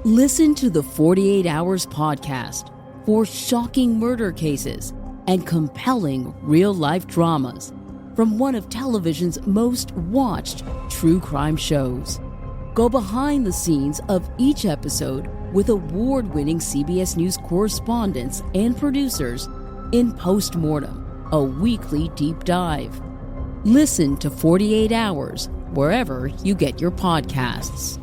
Listen to the 48 Hours podcast for shocking murder cases and compelling real-life dramas from one of television's most watched true crime shows. Go behind the scenes of each episode with award-winning CBS News correspondents and producers in Postmortem, a weekly deep dive. Listen to 48 Hours wherever you get your podcasts.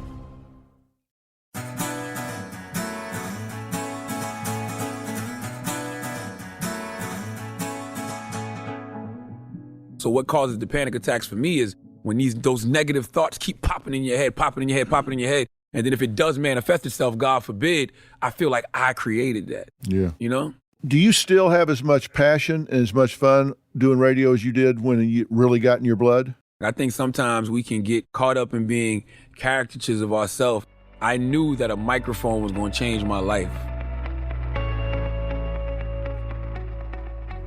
So what causes the panic attacks for me is when those negative thoughts keep popping in your head, and then if it does manifest itself, God forbid, I feel like I created that. Yeah. You know? Do you still have as much passion and as much fun doing radio as you did when you really got in your blood? I think sometimes we can get caught up in being caricatures of ourselves. I knew that a microphone was going to change my life.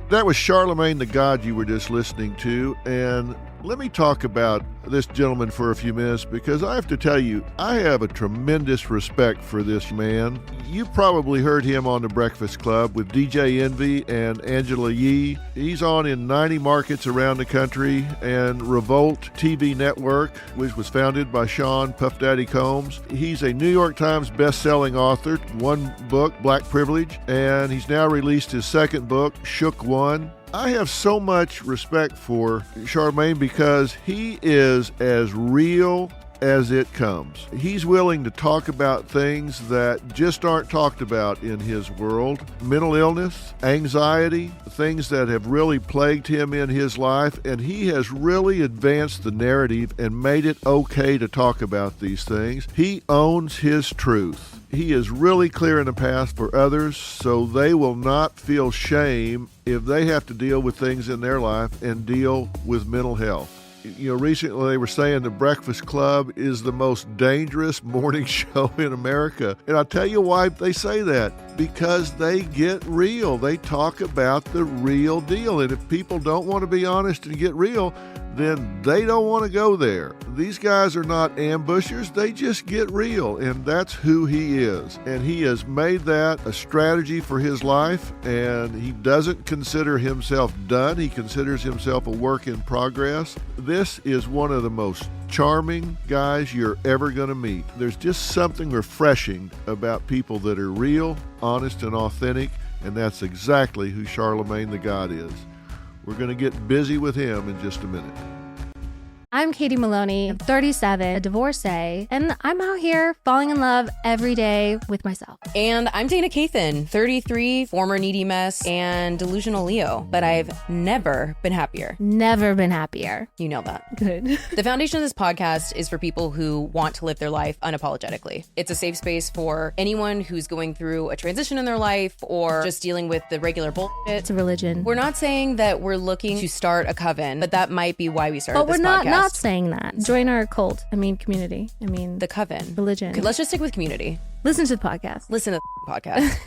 That was Charlamagne the God you were just listening to, and let me talk about this gentleman for a few minutes because I have to tell you, I have a tremendous respect for this man. You probably heard him on The Breakfast Club with DJ Envy and Angela Yee. He's on in 90 markets around the country, and Revolt TV Network, which was founded by Sean Puff Daddy Combs. He's a New York Times best-selling author, one book, Black Privilege, and he's now released his second book, Shook One. I have so much respect for Charlamagne because he is as real as it comes. He's willing to talk about things that just aren't talked about in his world. Mental illness, anxiety, things that have really plagued him in his life, and he has really advanced the narrative and made it okay to talk about these things. He owns his truth. He is really clearing the path for others so they will not feel shame if they have to deal with things in their life and deal with mental health. You know, recently they were saying the Breakfast Club is the most dangerous morning show in America. And I'll tell you why they say that. Because they get real. They talk about the real deal. And if people don't want to be honest and get real, then they don't want to go there. These guys are not ambushers. They just get real. And that's who he is. And he has made that a strategy for his life. And he doesn't consider himself done. He considers himself a work in progress. This is one of the most charming guys you're ever going to meet. There's just something refreshing about people that are real, honest, and authentic, and that's exactly who Charlamagne the God is. We're going to get busy with him in just a minute. I'm Katie Maloney, I'm 37, a divorcee, and I'm out here falling in love every day with myself. And I'm Dana Cathan, 33, former needy mess, and delusional Leo, but I've never been happier. Never been happier. You know that. Good. The foundation of this podcast is for people who want to live their life unapologetically. It's a safe space for anyone who's going through a transition in their life or just dealing with the regular bullshit. It's a religion. We're not saying that we're looking to start a coven, but that might be why we started but this we're podcast. not saying that. Join our cult. Community. The coven. Religion. Okay, let's just stick with community. Listen to the podcast. Listen to the podcast.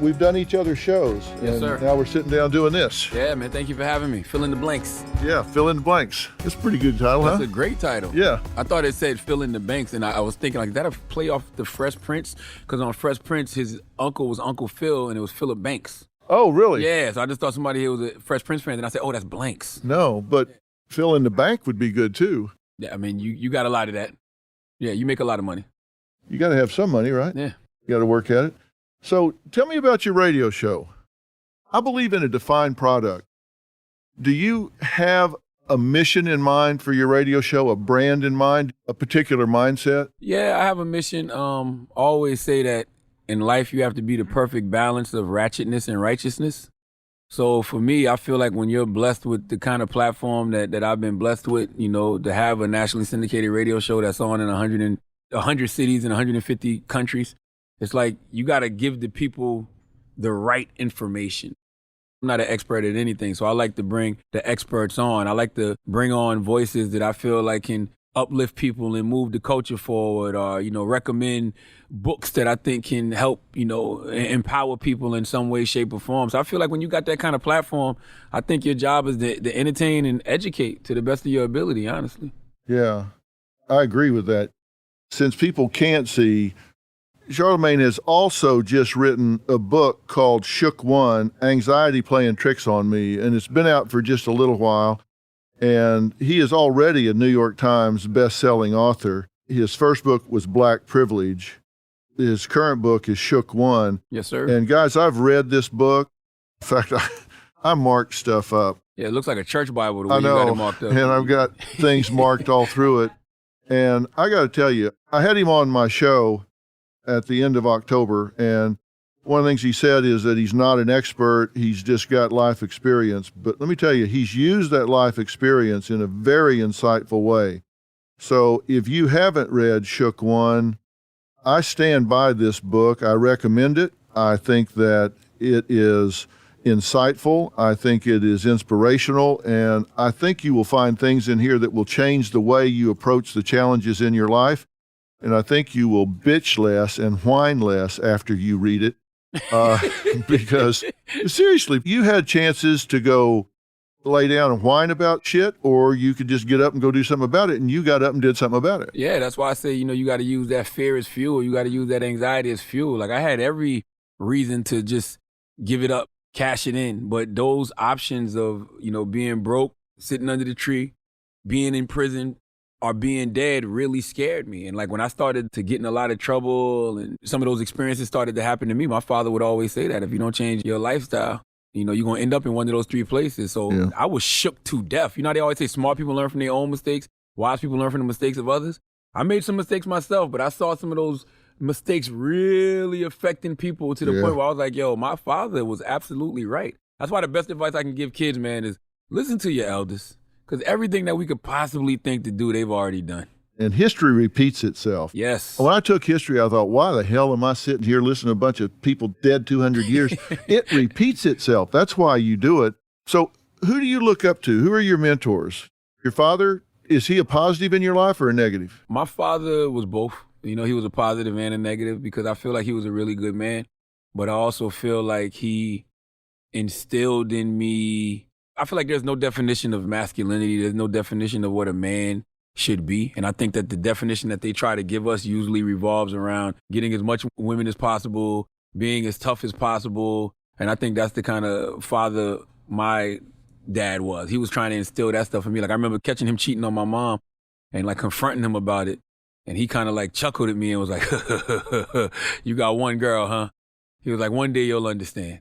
We've done each other's shows. Yes, and sir. Now we're sitting down doing this. Yeah, man, thank you for having me. Fill in the blanks. Yeah, fill in the blanks. It's a pretty good title, That's huh? a great title. Yeah. I thought it said fill in the banks, and I was thinking, like, that'll play off the Fresh Prince, because on Fresh Prince, his uncle was Uncle Phil, and it was Philip Banks. Oh, really? Yeah, so I just thought somebody here was a Fresh Prince fan, and I said, oh, that's blanks. No, but fill in the bank would be good, too. Yeah, I mean, you got a lot of that. Yeah, you make a lot of money. You got to have some money, right? Yeah. You got to work at it. So tell me about your radio show. I believe in a defined product. Do you have a mission in mind for your radio show, a brand in mind, a particular mindset? Yeah, I have a mission. I always say that in life you have to be the perfect balance of ratchetness and righteousness. So for me, I feel like when you're blessed with the kind of platform that I've been blessed with, you know, to have a nationally syndicated radio show that's on in 100 cities and 150 countries, it's like you got to give the people the right information. I'm not an expert at anything, so I like to bring the experts on. I like to bring on voices that I feel like can uplift people and move the culture forward, or, you know, recommend books that I think can help, you know, empower people in some way, shape, or form. So I feel like when you got that kind of platform, I think your job is to entertain and educate to the best of your ability, honestly. Yeah, I agree with that. Since people can't see, Charlamagne has also just written a book called Shook One, Anxiety Playing Tricks on Me, and it's been out for just a little while. And he is already a New York Times best-selling author. His first book was Black Privilege. His current book is Shook One. Yes, sir. And guys, I've read this book. In fact, I marked stuff up. Yeah, it looks like a church Bible the way I you got it know, marked up. and I've got things marked all through it. And I got to tell you, I had him on my show at the end of October, and one of the things he said is that he's not an expert, he's just got life experience. But let me tell you, he's used that life experience in a very insightful way. So if you haven't read Shook One, I stand by this book. I recommend it. I think that it is insightful. I think it is inspirational. And I think you will find things in here that will change the way you approach the challenges in your life. And I think you will bitch less and whine less after you read it. Because seriously, you had chances to go lay down and whine about shit, or you could just get up and go do something about it, and you got up and did something about it. Yeah, that's why I say, you got to use that fear as fuel. You got to use that anxiety as fuel. Like, I had every reason to just give it up, cash it in. But those options of, being broke, sitting under the tree, being in prison, or being dead really scared me. And like when I started to get in a lot of trouble and some of those experiences started to happen to me, my father would always say that if you don't change your lifestyle, you're going to end up in one of those three places. So yeah. I was shook to death. They always say smart people learn from their own mistakes, wise people learn from the mistakes of others. I made some mistakes myself, but I saw some of those mistakes really affecting people to the point where I was like, yo, my father was absolutely right. That's why the best advice I can give kids, man, is listen to your elders. Because everything that we could possibly think to do, they've already done. And history repeats itself. Yes. When I took history, I thought, why the hell am I sitting here listening to a bunch of people dead 200 years? It repeats itself. That's why you do it. So who do you look up to? Who are your mentors? Your father, is he a positive in your life or a negative? My father was both. He was a positive and a negative because I feel like he was a really good man. But I also feel like he instilled in me, I feel like there's no definition of masculinity. There's no definition of what a man should be. And I think that the definition that they try to give us usually revolves around getting as much women as possible, being as tough as possible. And I think that's the kind of father my dad was. He was trying to instill that stuff in me. Like I remember catching him cheating on my mom and like confronting him about it. And he kind of like chuckled at me and was like, you got one girl, huh? He was like, one day you'll understand.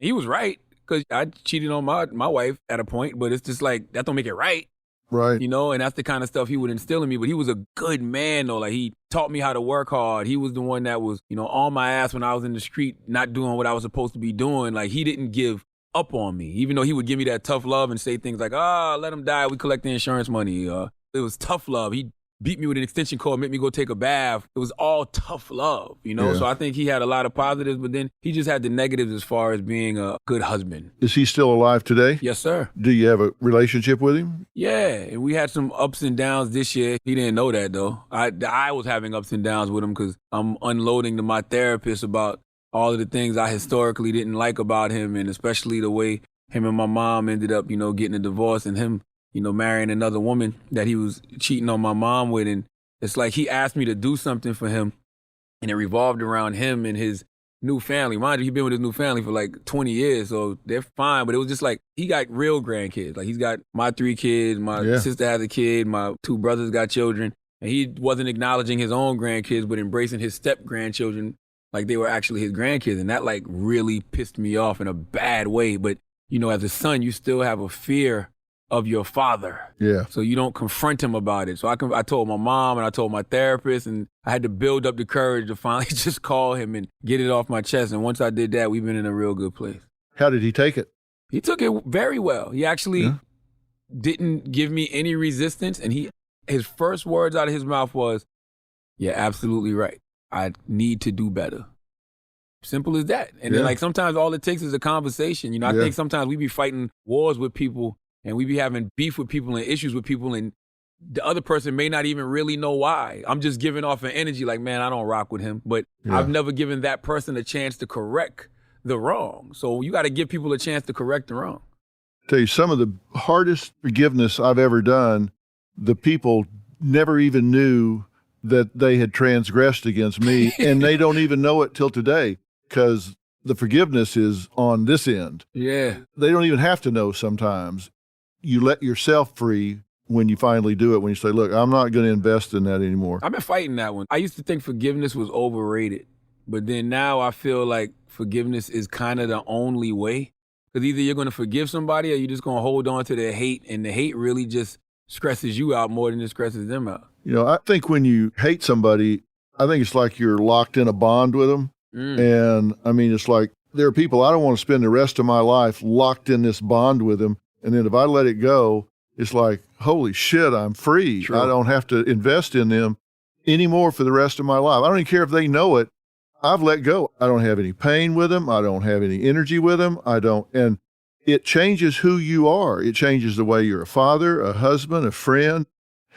He was right. Because I cheated on my wife at a point, but it's just like, that don't make it right. Right. And that's the kind of stuff he would instill in me. But he was a good man, though. Like, he taught me how to work hard. He was the one that was, on my ass when I was in the street, not doing what I was supposed to be doing. Like, he didn't give up on me, even though he would give me that tough love and say things like, let him die. We collect the insurance money. It was tough love. He beat me with an extension cord, made me go take a bath. It was all tough love, Yeah. So I think he had a lot of positives, but then he just had the negatives as far as being a good husband. Is he still alive today? Yes, sir. Do you have a relationship with him? Yeah, and we had some ups and downs this year. He didn't know that, though. I was having ups and downs with him because I'm unloading to my therapist about all of the things I historically didn't like about him, and especially the way him and my mom ended up, getting a divorce and him marrying another woman that he was cheating on my mom with. And it's like he asked me to do something for him, and it revolved around him and his new family. Mind you, he's been with his new family for like 20 years, so they're fine. But it was just like, he got real grandkids. Like, he's got my 3 kids, my sister has a kid, my 2 brothers got children. And he wasn't acknowledging his own grandkids, but embracing his step-grandchildren like they were actually his grandkids. And that like really pissed me off in a bad way. But, as a son, you still have a fear of your father. Yeah. So you don't confront him about it. So I told my mom and I told my therapist, and I had to build up the courage to finally just call him and get it off my chest. And once I did that, we've been in a real good place. How did he take it? He took it very well. He actually didn't give me any resistance. And his first words out of his mouth was, "You're absolutely right. I need to do better." Simple as that. And then like sometimes all it takes is a conversation. I think sometimes we be fighting wars with people, and we be having beef with people and issues with people, and the other person may not even really know why. I'm just giving off an energy like, man, I don't rock with him. But I've never given that person a chance to correct the wrong. So you got to give people a chance to correct the wrong. Tell you, some of the hardest forgiveness I've ever done, the people never even knew that they had transgressed against me, and they don't even know it till today because the forgiveness is on this end. Yeah. They don't even have to know sometimes. You let yourself free when you finally do it, when you say, look, I'm not going to invest in that anymore. I've been fighting that one. I used to think forgiveness was overrated, but then now I feel like forgiveness is kind of the only way. Because either you're going to forgive somebody or you're just going to hold on to their hate, and the hate really just stresses you out more than it stresses them out. You know, I think when you hate somebody, I think it's like you're locked in a bond with them. And I mean, it's like there are people I don't want to spend the rest of my life locked in this bond with them. And then if I let it go, it's like, holy shit, I'm free. True. I don't have to invest in them anymore for the rest of my life. I don't even care if they know it. I've let go. I don't have any pain with them. I don't have any energy with them. And it changes who you are. It changes the way you're a father, a husband, a friend.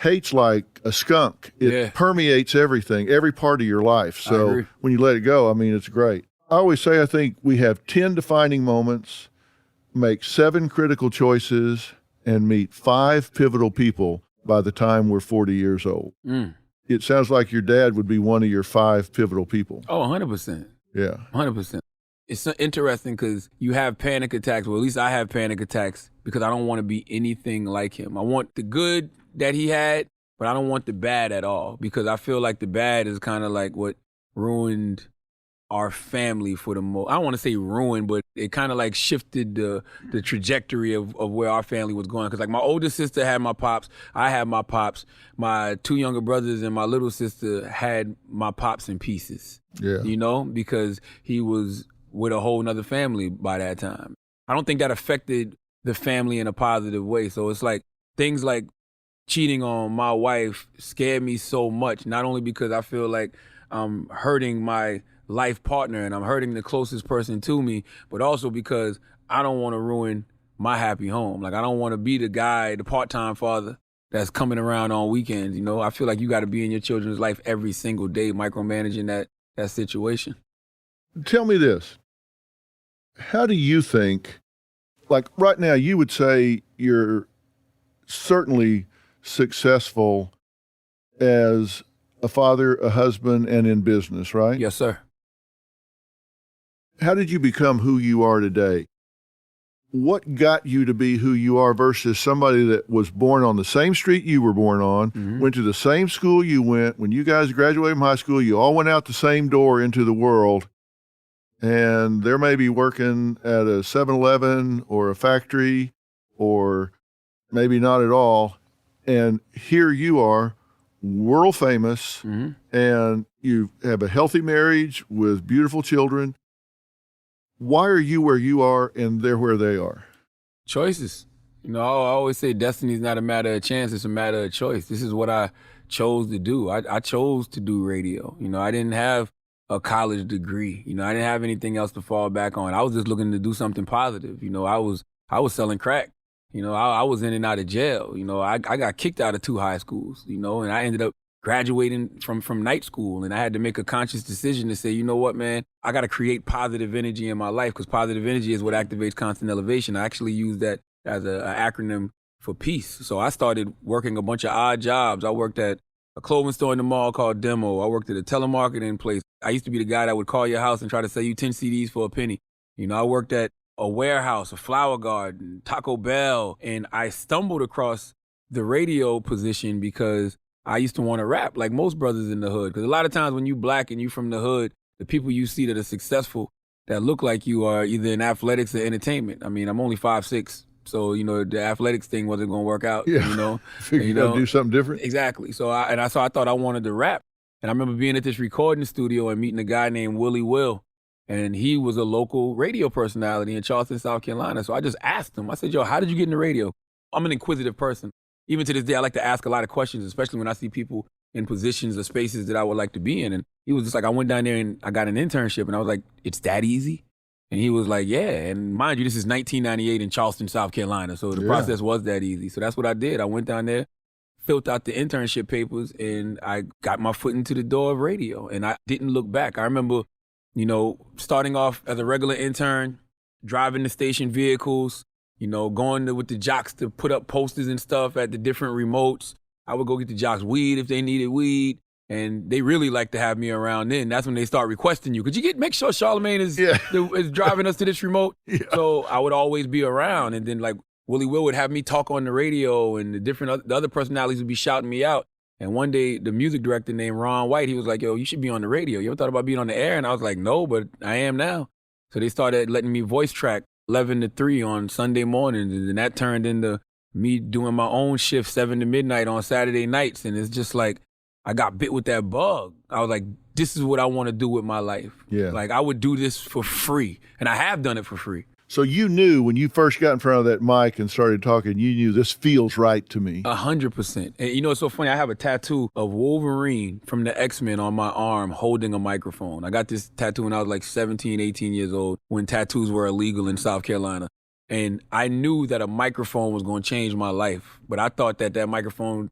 Hate's like a skunk. It permeates everything, every part of your life. So when you let it go, I mean, it's great. I always say I think we have 10 defining moments, make 7 critical choices, and meet 5 pivotal people by the time we're 40 years old. It sounds like your dad would be one of your 5 pivotal people. Oh, 100%. Yeah. 100%. It's so interesting because you have panic attacks. Well, at least I have panic attacks because I don't want to be anything like him. I want the good that he had, but I don't want the bad at all because I feel like the bad is kind of like what ruined our family for the most. I don't want to say ruined, but it kind of like shifted the trajectory of where our family was going. Because like my older sister had my pops, I had my pops. My 2 younger brothers and my little sister had my pops in pieces. Yeah. You know, because he was with a whole nother family by that time. I don't think that affected the family in a positive way. So it's like things like cheating on my wife scared me so much, not only because I feel like I'm hurting my life partner and I'm hurting the closest person to me, but also because I don't want to ruin my happy home. Like I don't want to be the guy, the part-time father that's coming around on weekends. You know, I feel like you got to be in your children's life every single day, micromanaging that situation. Tell me this. How do you think, like right now, you would say you're certainly successful as a father, a husband, and in business, right? Yes, sir. How did you become who you are today? What got you to be who you are versus somebody that was born on the same street you were born on, went to the same school you went? When you guys graduated from high school, you all went out the same door into the world, and they're maybe working at a 7-Eleven or a factory or maybe not at all. And here you are, world famous, and you have a healthy marriage with beautiful children. Why are you where you are and they're where they are? Choices. You know, I always say destiny is not a matter of chance, it's a matter of choice. This is what I chose to do. I chose to do radio. You know, I didn't have a college degree. You know, I didn't have anything else to fall back on. I was just looking to do something positive. You know, I was selling crack. You know, I was in and out of jail. You know, I got kicked out of 2 high schools, you know, and I ended up graduating from night school. And I had to make a conscious decision to say, you know what, man, I got to create positive energy in my life because positive energy is what activates constant elevation. I actually use that as an acronym for peace. So I started working a bunch of odd jobs. I worked at a clothing store in the mall called Demo. I worked at a telemarketing place. I used to be the guy that would call your house and try to sell you 10 CDs for a penny. You know, I worked at a warehouse, a flower garden, Taco Bell, and I stumbled across the radio position because I used to want to rap like most brothers in the hood. Because a lot of times when you black and you from the hood, the people you see that are successful that look like you are either in athletics or entertainment. I mean, I'm only 5'6", so you know the athletics thing wasn't going to work out. Yeah. You know, You got to do something different. Exactly. So I thought I wanted to rap, and I remember being at this recording studio and meeting a guy named Willie Will. And he was a local radio personality in Charleston, South Carolina. So I just asked him, I said, yo, how did you get in the radio? I'm an inquisitive person. Even to this day, I like to ask a lot of questions, especially when I see people in positions or spaces that I would like to be in. And he was just like, I went down there and I got an internship. And I was like, it's that easy? And he was like, yeah. And mind you, this is 1998 in Charleston, South Carolina. So the process was that easy. So that's what I did. I went down there, filled out the internship papers, and I got my foot into the door of radio. And I didn't look back. I remember, you know, starting off as a regular intern, driving the station vehicles, you know, going with the jocks to put up posters and stuff at the different remotes. I would go get the jocks weed if they needed weed. And they really like to have me around then. That's when they start requesting you. Could you make sure Charlamagne is driving us to this remote? Yeah. So I would always be around. And then like Willie Will would have me talk on the radio, and the other personalities would be shouting me out. And one day the music director named Ron White, he was like, yo, you should be on the radio. You ever thought about being on the air? And I was like, no, but I am now. So they started letting me voice track 11 to 3 on Sunday mornings. And then that turned into me doing my own shift 7 to midnight on Saturday nights. And it's just like, I got bit with that bug. I was like, this is what I want to do with my life. Yeah. Like, I would do this for free. And I have done it for free. So you knew when you first got in front of that mic and started talking, you knew this feels right to me. 100%. And you know, it's so funny. I have a tattoo of Wolverine from the X-Men on my arm holding a microphone. I got this tattoo when I was like 17, 18 years old, when tattoos were illegal in South Carolina. And I knew that a microphone was going to change my life. But I thought that microphone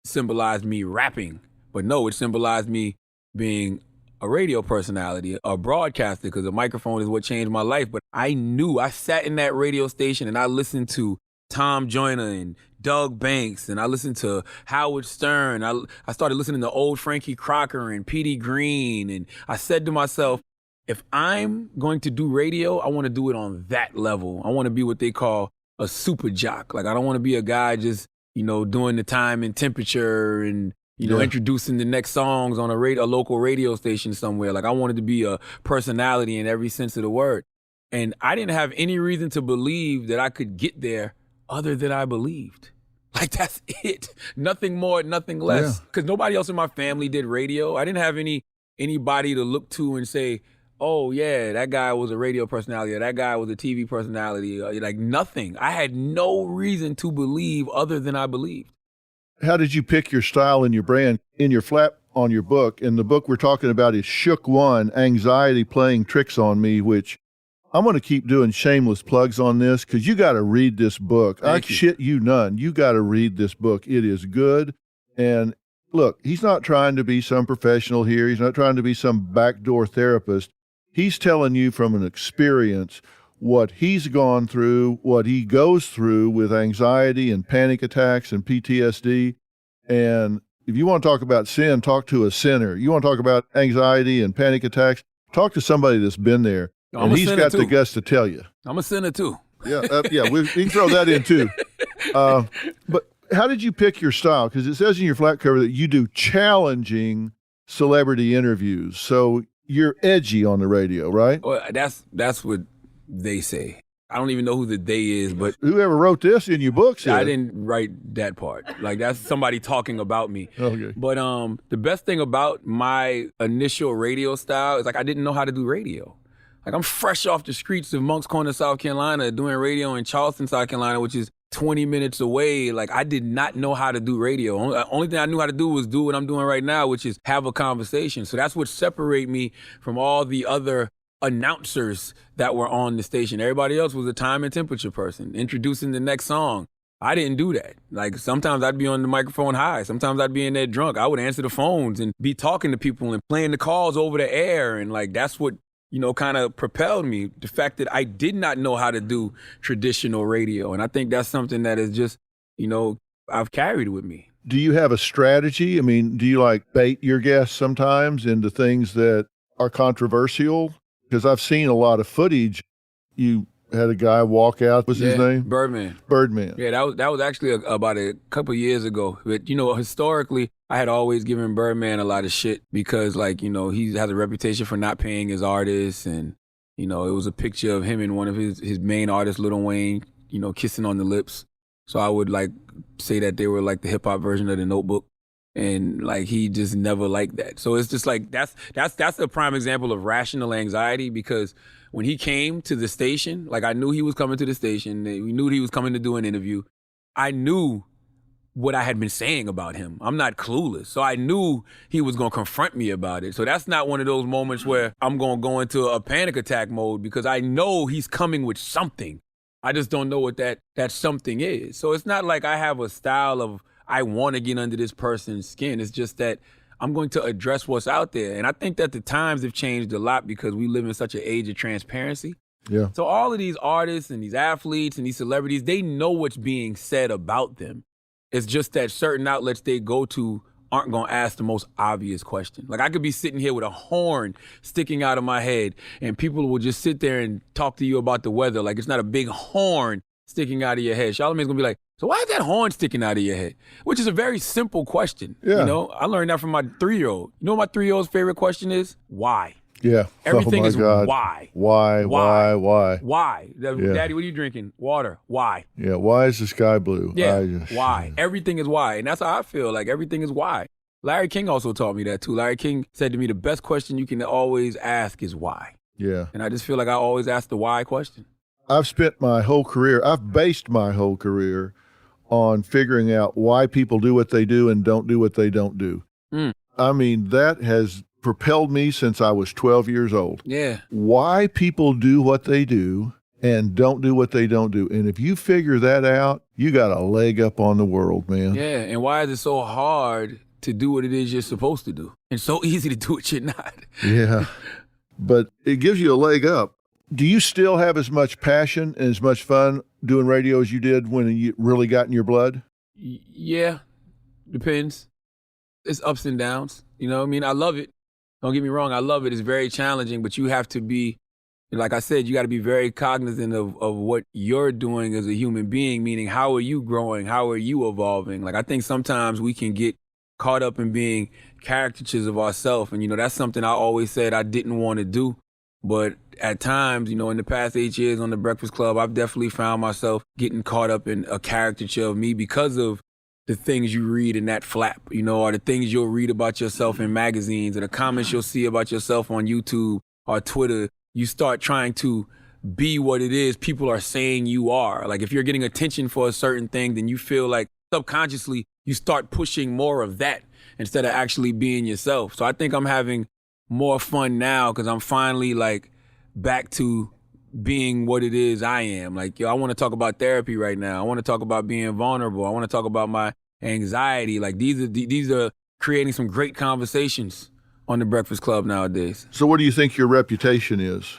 symbolized me rapping. But no, it symbolized me being a radio personality, a broadcaster, because a microphone is what changed my life. But I knew, I sat in that radio station and I listened to Tom Joyner and Doug Banks, and I listened to Howard Stern. I started listening to old Frankie Crocker and Petey Green. And I said to myself, if I'm going to do radio, I want to do it on that level. I want to be what they call a super jock. Like, I don't want to be a guy just, doing the time and temperature and, introducing the next songs on a local radio station somewhere. Like, I wanted to be a personality in every sense of the word. And I didn't have any reason to believe that I could get there other than I believed. Like, that's it. Nothing more, nothing less. Because nobody else in my family did radio. I didn't have anybody to look to and say, oh, yeah, that guy was a radio personality, or that guy was a TV personality. Like, nothing. I had no reason to believe other than I believed. How did you pick your style and your brand? In your flap on your book, and the book we're talking about is Shook One, Anxiety Playing Tricks on Me, which I'm going to keep doing shameless plugs on this because you got to read this book. I shit you none. You got to read this book. It is good. And look, he's not trying to be some professional here. He's not trying to be some backdoor therapist. He's telling you from an experience what he's gone through, what he goes through with anxiety and panic attacks and PTSD. And if you want to talk about sin, talk to a sinner. You want to talk about anxiety and panic attacks, talk to somebody that's been there. And he's got the guts to tell you. I'm a sinner too. Yeah, we can throw that in too. But how did you pick your style? Because it says in your flat cover that you do challenging celebrity interviews. So you're edgy on the radio, right? Well, that's what they say. I don't even know who the they is, but whoever wrote this in your book said. I didn't write that part. Like, that's somebody talking about me. Okay. But the best thing about my initial radio style is, like, I didn't know how to do radio. Like, I'm fresh off the streets of Moncks Corner, South Carolina, doing radio in Charleston, South Carolina, which is 20 minutes away. Like, I did not know how to do radio. Only thing I knew how to do was do what I'm doing right now, which is have a conversation. So that's what separated me from all the other announcers that were on the station. Everybody else was a time and temperature person, introducing the next song. I didn't do that. Like, sometimes I'd be on the microphone high. Sometimes I'd be in there drunk. I would answer the phones and be talking to people and playing the calls over the air. And, like, that's what, kind of propelled me. The fact that I did not know how to do traditional radio. And I think that's something that is just, I've carried with me. Do you have a strategy? I mean, do you like bait your guests sometimes into things that are controversial? Because I've seen a lot of footage. You had a guy walk out. What's his name? Birdman. Yeah, that was actually about a couple of years ago. But, historically, I had always given Birdman a lot of shit because, like, he has a reputation for not paying his artists. And, it was a picture of him and one of his main artists, Lil Wayne, kissing on the lips. So I would, like, say that they were like the hip-hop version of The Notebook. And, like, he just never liked that. So it's just like, that's a prime example of rational anxiety, because when he came to the station, like, I knew he was coming to the station. We knew he was coming to do an interview. I knew what I had been saying about him. I'm not clueless. So I knew he was going to confront me about it. So that's not one of those moments where I'm going to go into a panic attack mode, because I know he's coming with something. I just don't know what that something is. So it's not like I have a style of, I want to get under this person's skin. It's just that I'm going to address what's out there. And I think that the times have changed a lot because we live in such an age of transparency. Yeah. So all of these artists and these athletes and these celebrities, they know what's being said about them. It's just that certain outlets they go to aren't going to ask the most obvious question. Like, I could be sitting here with a horn sticking out of my head, and people will just sit there and talk to you about the weather like it's not a big horn sticking out of your head. Charlamagne's going to be like, so why is that horn sticking out of your head? Which is a very simple question. Yeah. You know, I learned that from my 3-year-old. You know what my 3-year-old's favorite question is? Why? Yeah. Everything is God. why. Why? Why? Yeah. Daddy, what are you drinking? Water. Why? Yeah. Why is the sky blue? Yeah. Why? Everything is why. And that's how I feel. Like, everything is why. Larry King also taught me that too. Larry King said to me, the best question you can always ask is why. Yeah. And I just feel like I always ask the why question. I've based my whole career on figuring out why people do what they do and don't do what they don't do. I mean, that has propelled me since I was 12 years old. Yeah. Why people do what they do and don't do what they don't do. And if you figure that out, you got a leg up on the world, man. Yeah. And why is it so hard to do what it is you're supposed to do? And so easy to do what you're not. Yeah. But it gives you a leg up. Do you still have as much passion and as much fun doing radio as you did when you really got in your blood? Yeah. Depends. It's ups and downs. You know what I mean? I love it. Don't get me wrong. I love it. It's very challenging, but you have to be, like I said, you got to be very cognizant of what you're doing as a human being, meaning how are you growing? How are you evolving? Like, I think sometimes we can get caught up in being caricatures of ourselves. And, you know, that's something I always said I didn't want to do. But at times, you know, in the past 8 years on The Breakfast Club, I've definitely found myself getting caught up in a caricature of me because of the things you read in that flap, you know, or the things you'll read about yourself in magazines, or the comments you'll see about yourself on YouTube or Twitter. You start trying to be what it is people are saying you are. Like, if you're getting attention for a certain thing, then you feel like subconsciously you start pushing more of that instead of actually being yourself. So I think I'm having more fun now because I'm finally like back to being what it is I am. Like, yo, I want to talk about therapy right now. I want to talk about being vulnerable. I want to talk about my anxiety. Like, these are creating some great conversations on The Breakfast Club nowadays. So what do you think your reputation is?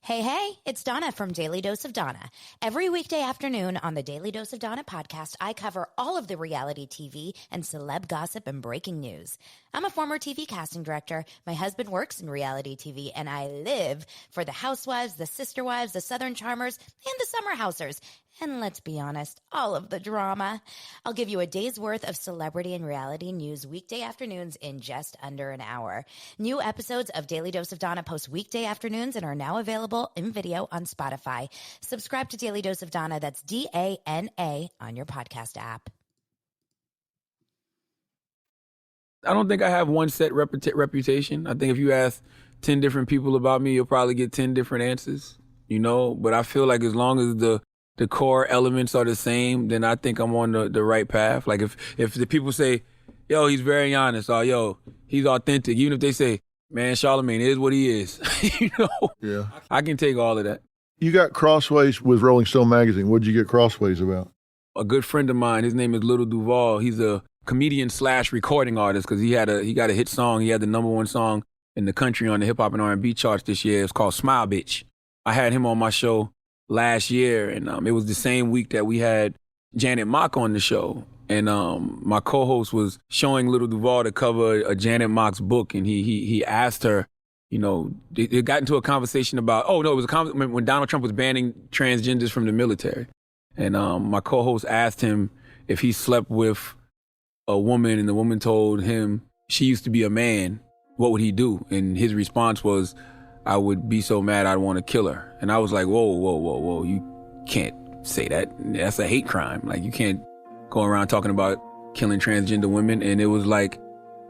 Hey, it's Donna from Daily Dose of Donna. Every weekday afternoon on the Daily Dose of Donna podcast, I cover all of the reality TV and celeb gossip and breaking news. I'm a former TV casting director. My husband works in reality TV, and I live for the Housewives, the Sister Wives, the Southern Charmers, and the Summer Housers. And let's be honest, all of the drama. I'll give you a day's worth of celebrity and reality news weekday afternoons in just under an hour. New episodes of Daily Dose of Donna post weekday afternoons and are now available in video on Spotify. Subscribe to Daily Dose of Donna, that's DANA, on your podcast app. I don't think I have one set reputation. I think if you ask 10 different people about me, you'll probably get 10 different answers, you know? But I feel like as long as the core elements are the same, then I think I'm on the right path. Like, if the people say, yo, he's very honest, or yo, he's authentic, even if they say, man, Charlamagne is what he is, you know? Yeah. I can take all of that. You got crossways with Rolling Stone magazine. What'd you get crossways about? A good friend of mine, his name is Little Duval. He's a comedian / recording artist because he got a hit song. He had the #1 song in the country on the hip hop and R&B charts this year. It's called Smile Bitch. I had him on my show last year, and it was the same week that we had Janet Mock on the show. And my co-host was showing Little Duval to cover a Janet Mock's book, and he asked her, you know, it got into a conversation about, it was when Donald Trump was banning transgenders from the military. And my co-host asked him if he slept with a woman, and the woman told him she used to be a man, what would he do? And his response was, I would be so mad I'd want to kill her. And I was like, whoa, you can't say that. That's a hate crime. Like, you can't go around talking about killing transgender women. And it was like,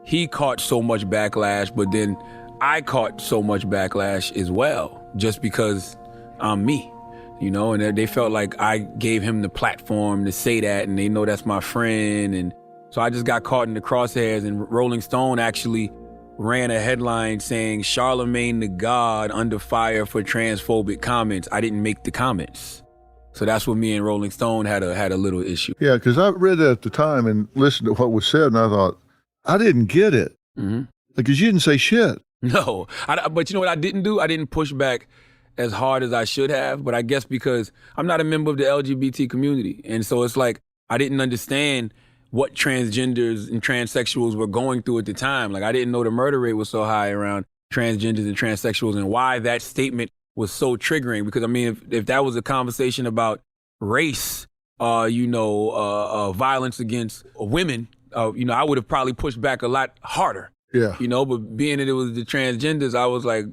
he caught so much backlash, but then I caught so much backlash as well, just because I'm me, you know, and they felt like I gave him the platform to say that, and they know that's my friend. And so I just got caught in the crosshairs, and Rolling Stone actually ran a headline saying, Charlamagne the God under fire for transphobic comments. I didn't make the comments. So that's what me and Rolling Stone had a little issue. Yeah, because I read that at the time and listened to what was said, and I thought, I didn't get it. Mm-hmm. Because you didn't say shit. No, but you know what I didn't do? I didn't push back as hard as I should have, but I guess because I'm not a member of the LGBT community. And so it's like, I didn't understand what transgenders and transsexuals were going through at the time. Like I didn't know the murder rate was so high around transgenders and transsexuals and why that statement was so triggering. Because I mean, if that was a conversation about race, violence against women, I would have probably pushed back a lot harder. Yeah. But being that it was the transgenders, I was like,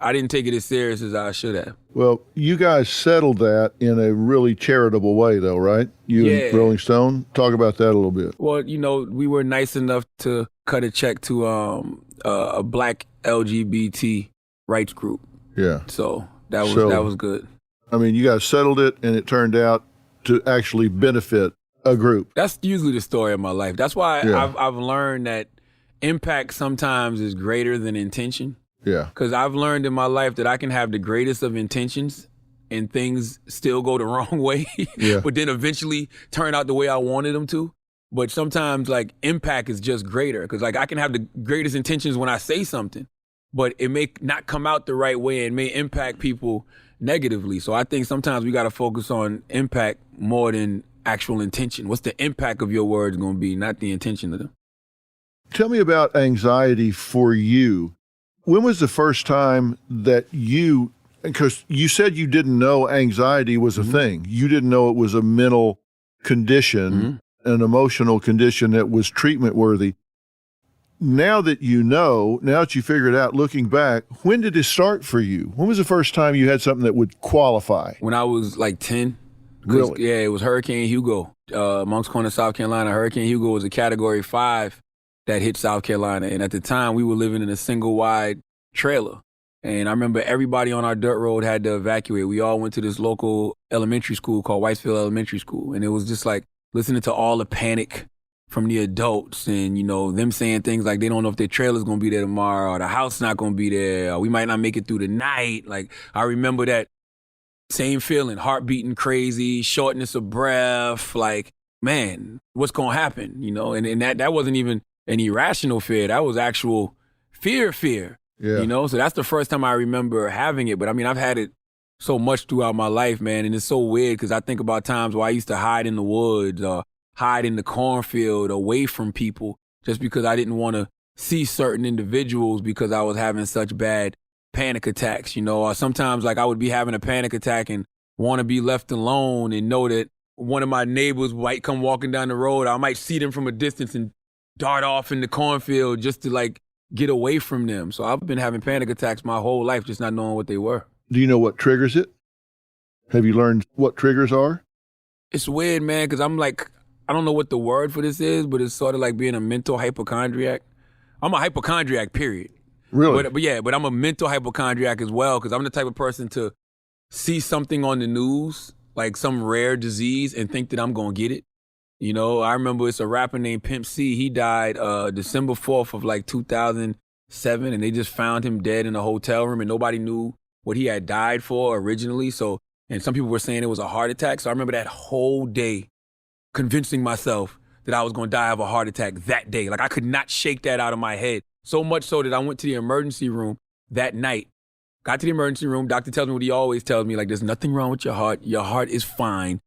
I didn't take it as serious as I should have. Well, you guys settled that in a really charitable way, though, right? You and Rolling Stone? Talk about that a little bit. Well, we were nice enough to cut a check to a black LGBT rights group. Yeah. So that was good. I mean, you guys settled it, and it turned out to actually benefit a group. That's usually the story of my life. That's why I've learned that impact sometimes is greater than intention. Yeah. Because I've learned in my life that I can have the greatest of intentions and things still go the wrong way, but then eventually turn out the way I wanted them to. But sometimes like impact is just greater because like I can have the greatest intentions when I say something, but it may not come out the right way and may impact people negatively. So I think sometimes we got to focus on impact more than actual intention. What's the impact of your words going to be, not the intention of them? Tell me about anxiety for you. When was the first time that because you said you didn't know anxiety was a thing. You didn't know it was a mental condition, an emotional condition that was treatment worthy. Now that now that you figured it out, looking back, when did it start for you? When was the first time you had something that would qualify? When I was like 10. Really? Yeah, it was Hurricane Hugo. Moncks Corner, South Carolina. Hurricane Hugo was a Category 5 that hit South Carolina. And at the time, we were living in a single-wide trailer. And I remember everybody on our dirt road had to evacuate. We all went to this local elementary school called Whitesville Elementary School. And it was just like listening to all the panic from the adults and, them saying things like they don't know if their trailer's going to be there tomorrow or the house not going to be there or we might not make it through the night. Like, I remember that same feeling, heart beating crazy, shortness of breath, like, man, what's going to happen, And that wasn't even an irrational fear. That was actual fear. Yeah. So that's the first time I remember having it. But I mean, I've had it so much throughout my life, man. And it's so weird because I think about times where I used to hide in the woods or hide in the cornfield away from people just because I didn't want to see certain individuals because I was having such bad panic attacks, or sometimes like I would be having a panic attack and want to be left alone and know that one of my neighbors might come walking down the road. I might see them from a distance and dart off in the cornfield just to like get away from them. So I've been having panic attacks my whole life, just not knowing what they were. Do you know what triggers it? Have you learned what triggers are? It's weird, man, because I'm like, I don't know what the word for this is, but it's sort of like being a mental hypochondriac. I'm a hypochondriac, period. Really? But I'm a mental hypochondriac as well, because I'm the type of person to see something on the news, like some rare disease, and think that I'm going to get it. I remember it's a rapper named Pimp C. He died December 4th of like 2007, and they just found him dead in a hotel room, and nobody knew what he had died for originally. So, and some people were saying it was a heart attack. So I remember that whole day convincing myself that I was going to die of a heart attack that day. Like I could not shake that out of my head. So much so that I went to the emergency room that night. Got to the emergency room. Doctor tells me what he always tells me, like, there's nothing wrong with your heart. Your heart is fine.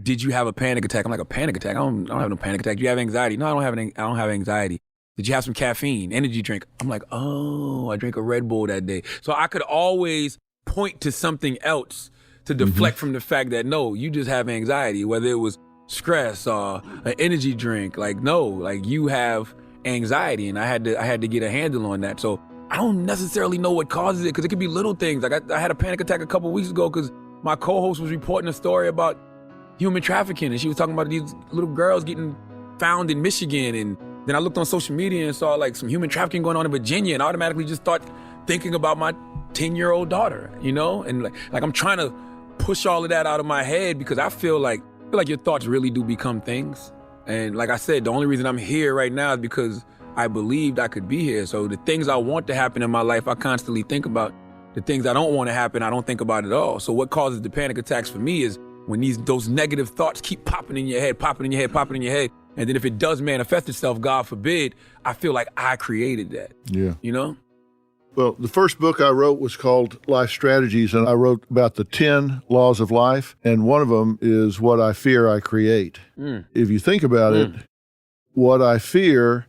Did you have a panic attack? I'm like, a panic attack? I don't have no panic attack. Do you have anxiety? No, I don't have anxiety. Did you have some caffeine, energy drink? I'm like, oh, I drank a Red Bull that day. So I could always point to something else to deflect from the fact that, no, you just have anxiety, whether it was stress or an energy drink. Like, no, like you have anxiety, and I had to get a handle on that. So I don't necessarily know what causes it, because it could be little things. Like I had a panic attack a couple weeks ago because my co-host was reporting a story about human trafficking, and she was talking about these little girls getting found in Michigan, and then I looked on social media and saw like some human trafficking going on in Virginia, and automatically just start thinking about my 10-year-old daughter, and like I'm trying to push all of that out of my head, because I feel like your thoughts really do become things. And like I said, the only reason I'm here right now is because I believed I could be here. So the things I want to happen in my life, I constantly think about. The things I don't want to happen, I don't think about at all. So what causes the panic attacks for me is when those negative thoughts keep popping in your head, and then if it does manifest itself, God forbid, I feel like I created that. Yeah. Well, the first book I wrote was called Life Strategies, and I wrote about the 10 laws of life, and one of them is what I fear I create. If you think about it, what I fear,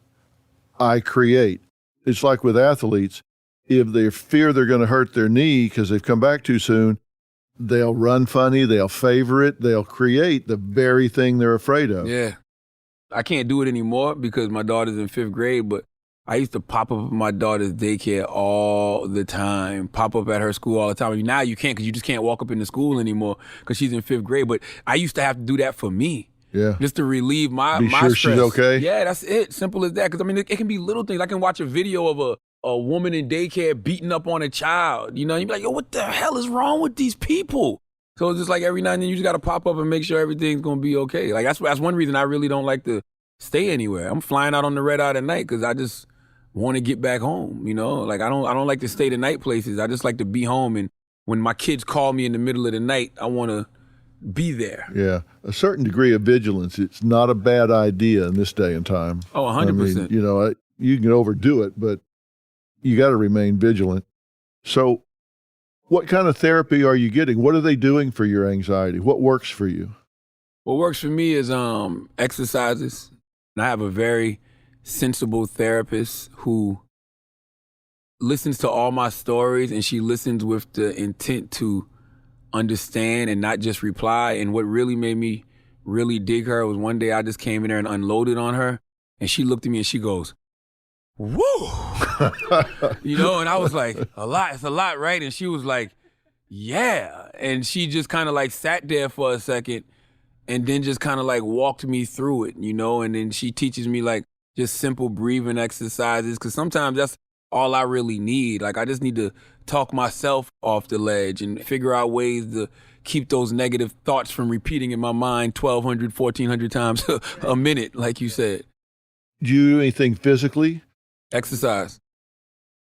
I create. It's like with athletes. If they fear they're going to hurt their knee because they've come back too soon, they'll run funny, they'll favor it, they'll create the very thing they're afraid of. Yeah. I can't do it anymore because my daughter's in 5th grade, but I used to pop up at my daughter's daycare all the time, pop up at her school all the time. I mean, now you can't because you just can't walk up into school anymore because she's in 5th grade. But I used to have to do that for me. Yeah. Just to relieve my Be my sure stress. she's okay. Yeah, that's it. Simple as that. Because, I mean, it can be little things. I can watch a video of a woman in daycare beating up on a child. You know, you'd be like, yo, what the hell is wrong with these people? So it's just like every now and then you just got to pop up and make sure everything's going to be okay. Like, that's one reason I really don't like to stay anywhere. I'm flying out on the red eye at night because I just want to get back home, you know? Like, I don't like to stay the night places. I just like to be home. And when my kids call me in the middle of the night, I want to be there. Yeah. A certain degree of vigilance, it's not a bad idea in this day and time. Oh, 100%. I mean, you know, you can overdo it, but you got to remain vigilant. So what kind of therapy are you getting? What are they doing for your anxiety? What works for you? What works for me is exercises. And I have a very sensible therapist who listens to all my stories, and she listens with the intent to understand and not just reply. And what really made me really dig her was one day I just came in there and unloaded on her, and she looked at me and she goes, woo! You know, and I was like, it's a lot, right? And she was like, yeah. And she just kind of like sat there for a second and then just kind of like walked me through it, you know? And then she teaches me like just simple breathing exercises, because sometimes that's all I really need. Like, I just need to talk myself off the ledge and figure out ways to keep those negative thoughts from repeating in my mind 1,200, 1,400 times a minute, like you said. Do you do anything physically? Exercise.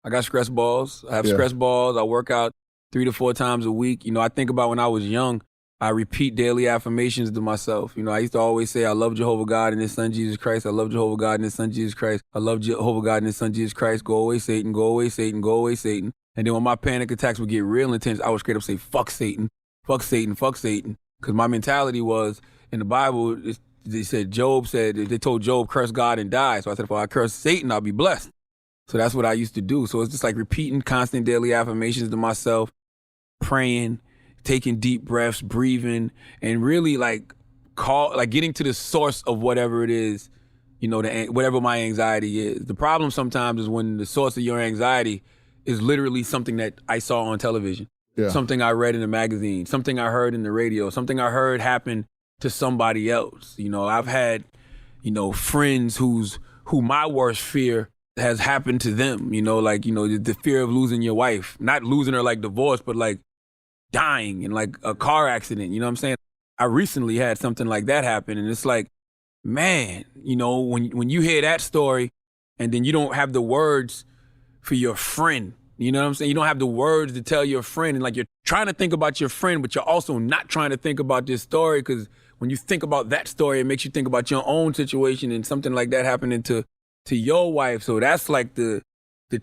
I got stress balls. I have Yeah. stress balls. I work out 3 to 4 times a week. You know, I think about when I was young, I repeat daily affirmations to myself. You know, I used to always say, I love Jehovah God and his son, Jesus Christ. I love Jehovah God and his son, Jesus Christ. I love Jehovah God and his son, Jesus Christ. Go away, Satan. Go away, Satan. Go away, Satan. And then when my panic attacks would get real intense, I would straight up say, fuck Satan. Fuck Satan. Fuck Satan. Because my mentality was, in the Bible, they told Job, curse God and die. So I said, if I curse Satan, I'll be blessed. So that's what I used to do. So it's just like repeating constant daily affirmations to myself, praying, taking deep breaths, breathing, and really like getting to the source of whatever it is, you know, whatever my anxiety is. The problem sometimes is when the source of your anxiety is literally something that I saw on television, something I read in a magazine, something I heard in the radio, something I heard happen to somebody else. You know, I've had, you know, friends who my worst fear has happened to them, you know, like, you know, the fear of losing your wife, not losing her like divorce, but like dying in like a car accident, you know what I'm saying? I recently had something like that happen, and it's like, man, you know, when you hear that story and then you don't have the words for your friend, you know what I'm saying? You don't have the words to tell your friend, and like you're trying to think about your friend, but you're also not trying to think about this story, because when you think about that story, it makes you think about your own situation and something like that happening to your wife. So that's like the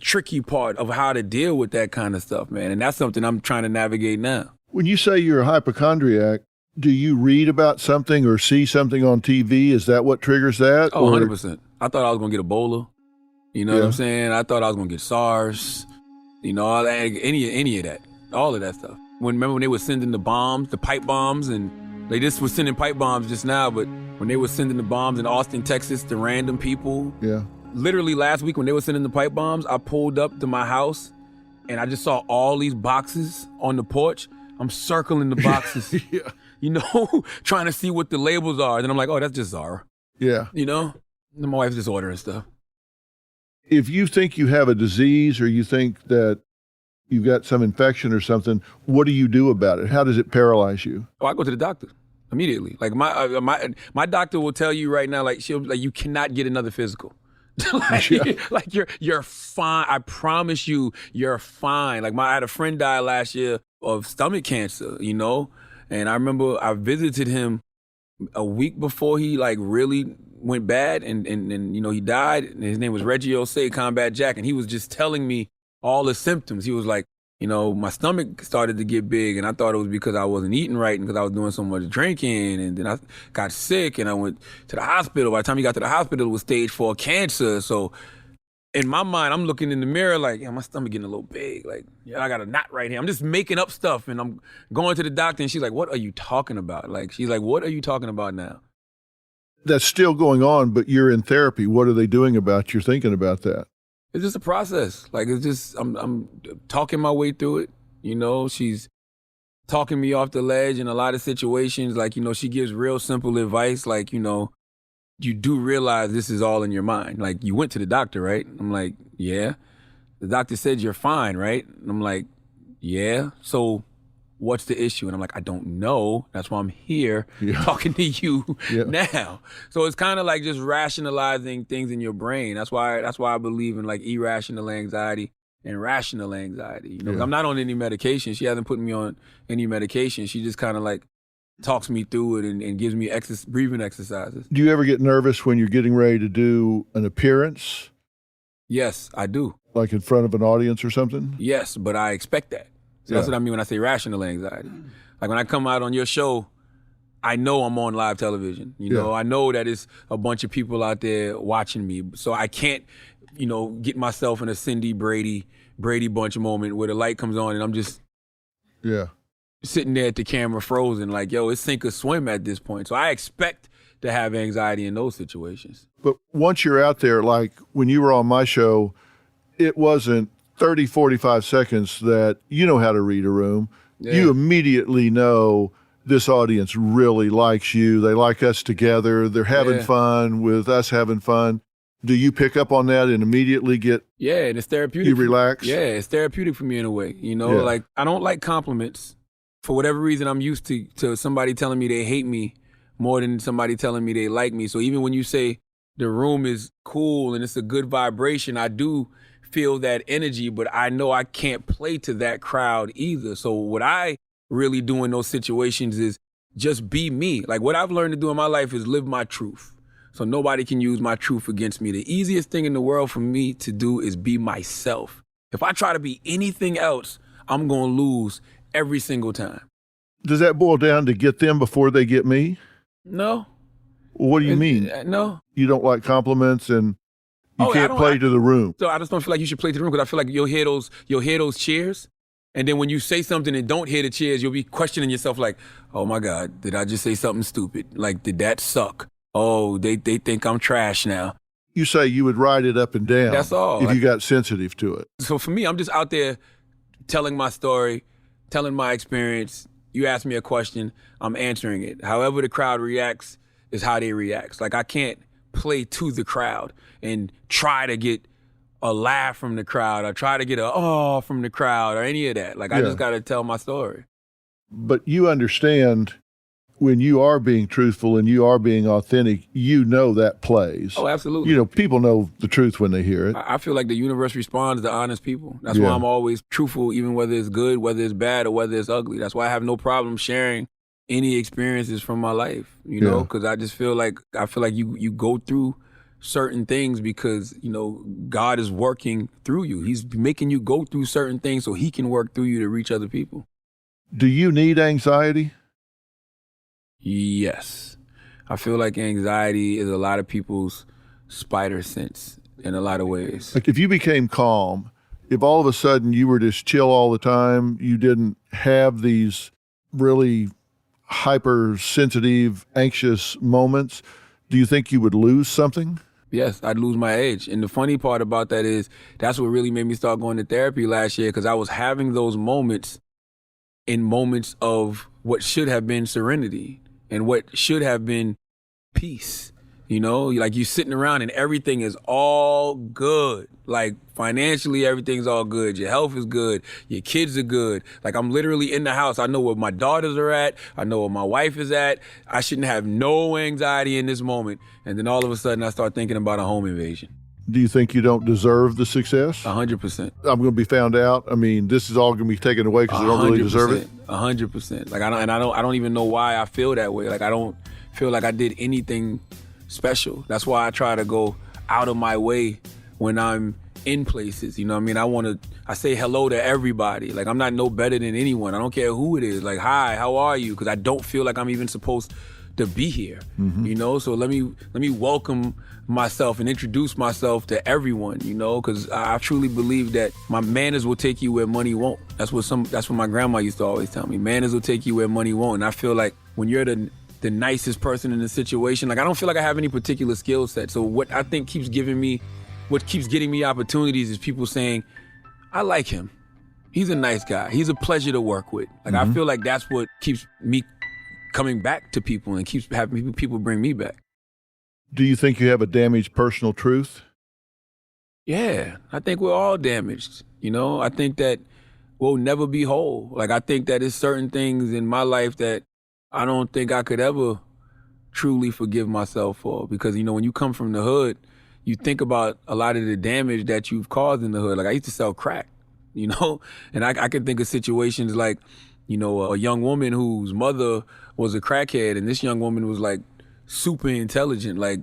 tricky part of how to deal with that kind of stuff, man. And that's something I'm trying to navigate now. When you say you're a hypochondriac, do you read about something or see something on TV? Is that what triggers that? Oh, 100%. I thought I was going to get Ebola. You know what I'm saying? I thought I was going to get SARS. You know, all that, any of that. All of that stuff. Remember when they were sending the bombs, the pipe bombs, and they just were sending pipe bombs just now, but when they were sending the bombs in Austin, Texas to random people. Yeah. Literally last week when they were sending the pipe bombs, I pulled up to my house and I just saw all these boxes on the porch. I'm circling the boxes, you know, trying to see what the labels are. And then I'm like, oh, that's just Zara. Yeah. You know? And my wife's just ordering stuff. If you think you have a disease or you think that you've got some infection or something, what do you do about it? How does it paralyze you? Oh, I go to the doctor immediately. Like my doctor will tell you right now, like you cannot get another physical. like you're fine. I promise you're fine. Like I had a friend die last year of stomach cancer, you know? And I remember I visited him a week before he like really went bad and you know, he died. And his name was Reggie Osei, Combat Jack. And he was just telling me all the symptoms. He was like, my stomach started to get big, and I thought it was because I wasn't eating right and because I was doing so much drinking, and then I got sick and I went to the hospital. By the time you got to the hospital, it was stage 4 cancer. So in my mind, I'm looking in the mirror like, yeah, my stomach getting a little big. Like, yeah, I got a knot right here. I'm just making up stuff, and I'm going to the doctor, and she's like, what are you talking about? Like, she's like, what are you talking about now? That's still going on, but you're in therapy. What are they doing about your thinking about that? It's just a process. Like, it's just, I'm talking my way through it. She's talking me off the ledge in a lot of situations. Like, she gives real simple advice. Like, you do realize this is all in your mind. Like, you went to the doctor, right? I'm like, yeah. The doctor said you're fine, right? And I'm like, yeah. So what's the issue? And I'm like, I don't know. That's why I'm here talking to you now. So it's kind of like just rationalizing things in your brain. That's why I believe in like irrational anxiety and rational anxiety. I'm not on any medication. She hasn't put me on any medication. She just kind of like talks me through it and gives me breathing exercises. Do you ever get nervous when you're getting ready to do an appearance? Yes, I do. Like in front of an audience or something? Yes, but I expect that. So that's what I mean when I say rational anxiety. Like when I come out on your show, I know I'm on live television. I know that it's a bunch of people out there watching me. So I can't, get myself in a Cindy Brady Bunch moment where the light comes on and I'm just sitting there at the camera frozen like, yo, it's sink or swim at this point. So I expect to have anxiety in those situations. But once you're out there, like when you were on my show, it wasn't 30, 45 seconds that you know how to read a room. Yeah. You immediately know this audience really likes you. They like us together. They're having fun with us having fun. Do you pick up on that and immediately get... Yeah, and it's therapeutic. You relax? Yeah, it's therapeutic for me in a way. Like I don't like compliments. For whatever reason, I'm used to somebody telling me they hate me more than somebody telling me they like me. So even when you say the room is cool and it's a good vibration, I do feel that energy, but I know I can't play to that crowd either. So what I really do in those situations is just be me. Like what I've learned to do in my life is live my truth. So nobody can use my truth against me. The easiest thing in the world for me to do is be myself. If I try to be anything else, I'm going to lose every single time. Does that boil down to get them before they get me? No. What do you mean? No. You don't like compliments and you can't play to the room. So I just don't feel like you should play to the room because I feel like you'll hear those cheers. And then when you say something and don't hear the cheers, you'll be questioning yourself like, oh my God, did I just say something stupid? Like, did that suck? Oh, they think I'm trash now. You say you would ride it up and down. That's all. If you got sensitive to it. So for me, I'm just out there telling my story, telling my experience. You ask me a question, I'm answering it. However the crowd reacts is how they react. Like I can't play to the crowd and try to get a laugh from the crowd or try to get a oh from the crowd or any of that. Like I just got to tell my story. But you understand when you are being truthful and you are being authentic, you know that plays. Oh, absolutely. People know the truth when they hear it. I feel like the universe responds to honest people. That's why I'm always truthful, even whether it's good, whether it's bad, or whether it's ugly. That's why I have no problem sharing any experiences from my life, because I just feel like you go through certain things because, God is working through you. He's making you go through certain things so he can work through you to reach other people. Do you need anxiety? Yes. I feel like anxiety is a lot of people's spider sense in a lot of ways. Like if you became calm, if all of a sudden you were just chill all the time, you didn't have these really hypersensitive, anxious moments, do you think you would lose something? Yes, I'd lose my edge. And the funny part about that is that's what really made me start going to therapy last year, because I was having those moments in moments of what should have been serenity and what should have been peace. Like you're sitting around and everything is all good. Like financially, everything's all good. Your health is good. Your kids are good. Like I'm literally in the house. I know where my daughters are at. I know where my wife is at. I shouldn't have no anxiety in this moment. And then all of a sudden I start thinking about a home invasion. Do you think you don't deserve the success? 100%. I'm going to be found out. I mean, this is all going to be taken away because I don't really deserve it. 100%. Like I don't even know why I feel that way. Like I don't feel like I did anything special. That's why I try to go out of my way when I'm in places. You know what I mean? I say hello to everybody. Like, I'm not no better than anyone. I don't care who it is. Like, hi, how are you? Because I don't feel like I'm even supposed to be here. You know, so let me welcome myself and introduce myself to everyone, you know, because I truly believe that my manners will take you where money won't. That's what my grandma used to always tell me. Manners will take you where money won't. And I feel like when you're the nicest person in the situation, like, I don't feel like I have any particular skill set. So what I think keeps getting me opportunities is people saying, I like him. He's a nice guy. He's a pleasure to work with. Like, I feel like that's what keeps me coming back to people and keeps having people bring me back. Do you think you have a damaged personal truth? Yeah, I think we're all damaged. You know, I think that we'll never be whole. Like, I think that there's certain things in my life that I don't think I could ever truly forgive myself for. Because, you know, when you come from the hood, you think about a lot of the damage that you've caused in the hood. Like, I used to sell crack, you know, and I can think of situations like, you know, a young woman whose mother was a crackhead, and this young woman was like super intelligent, like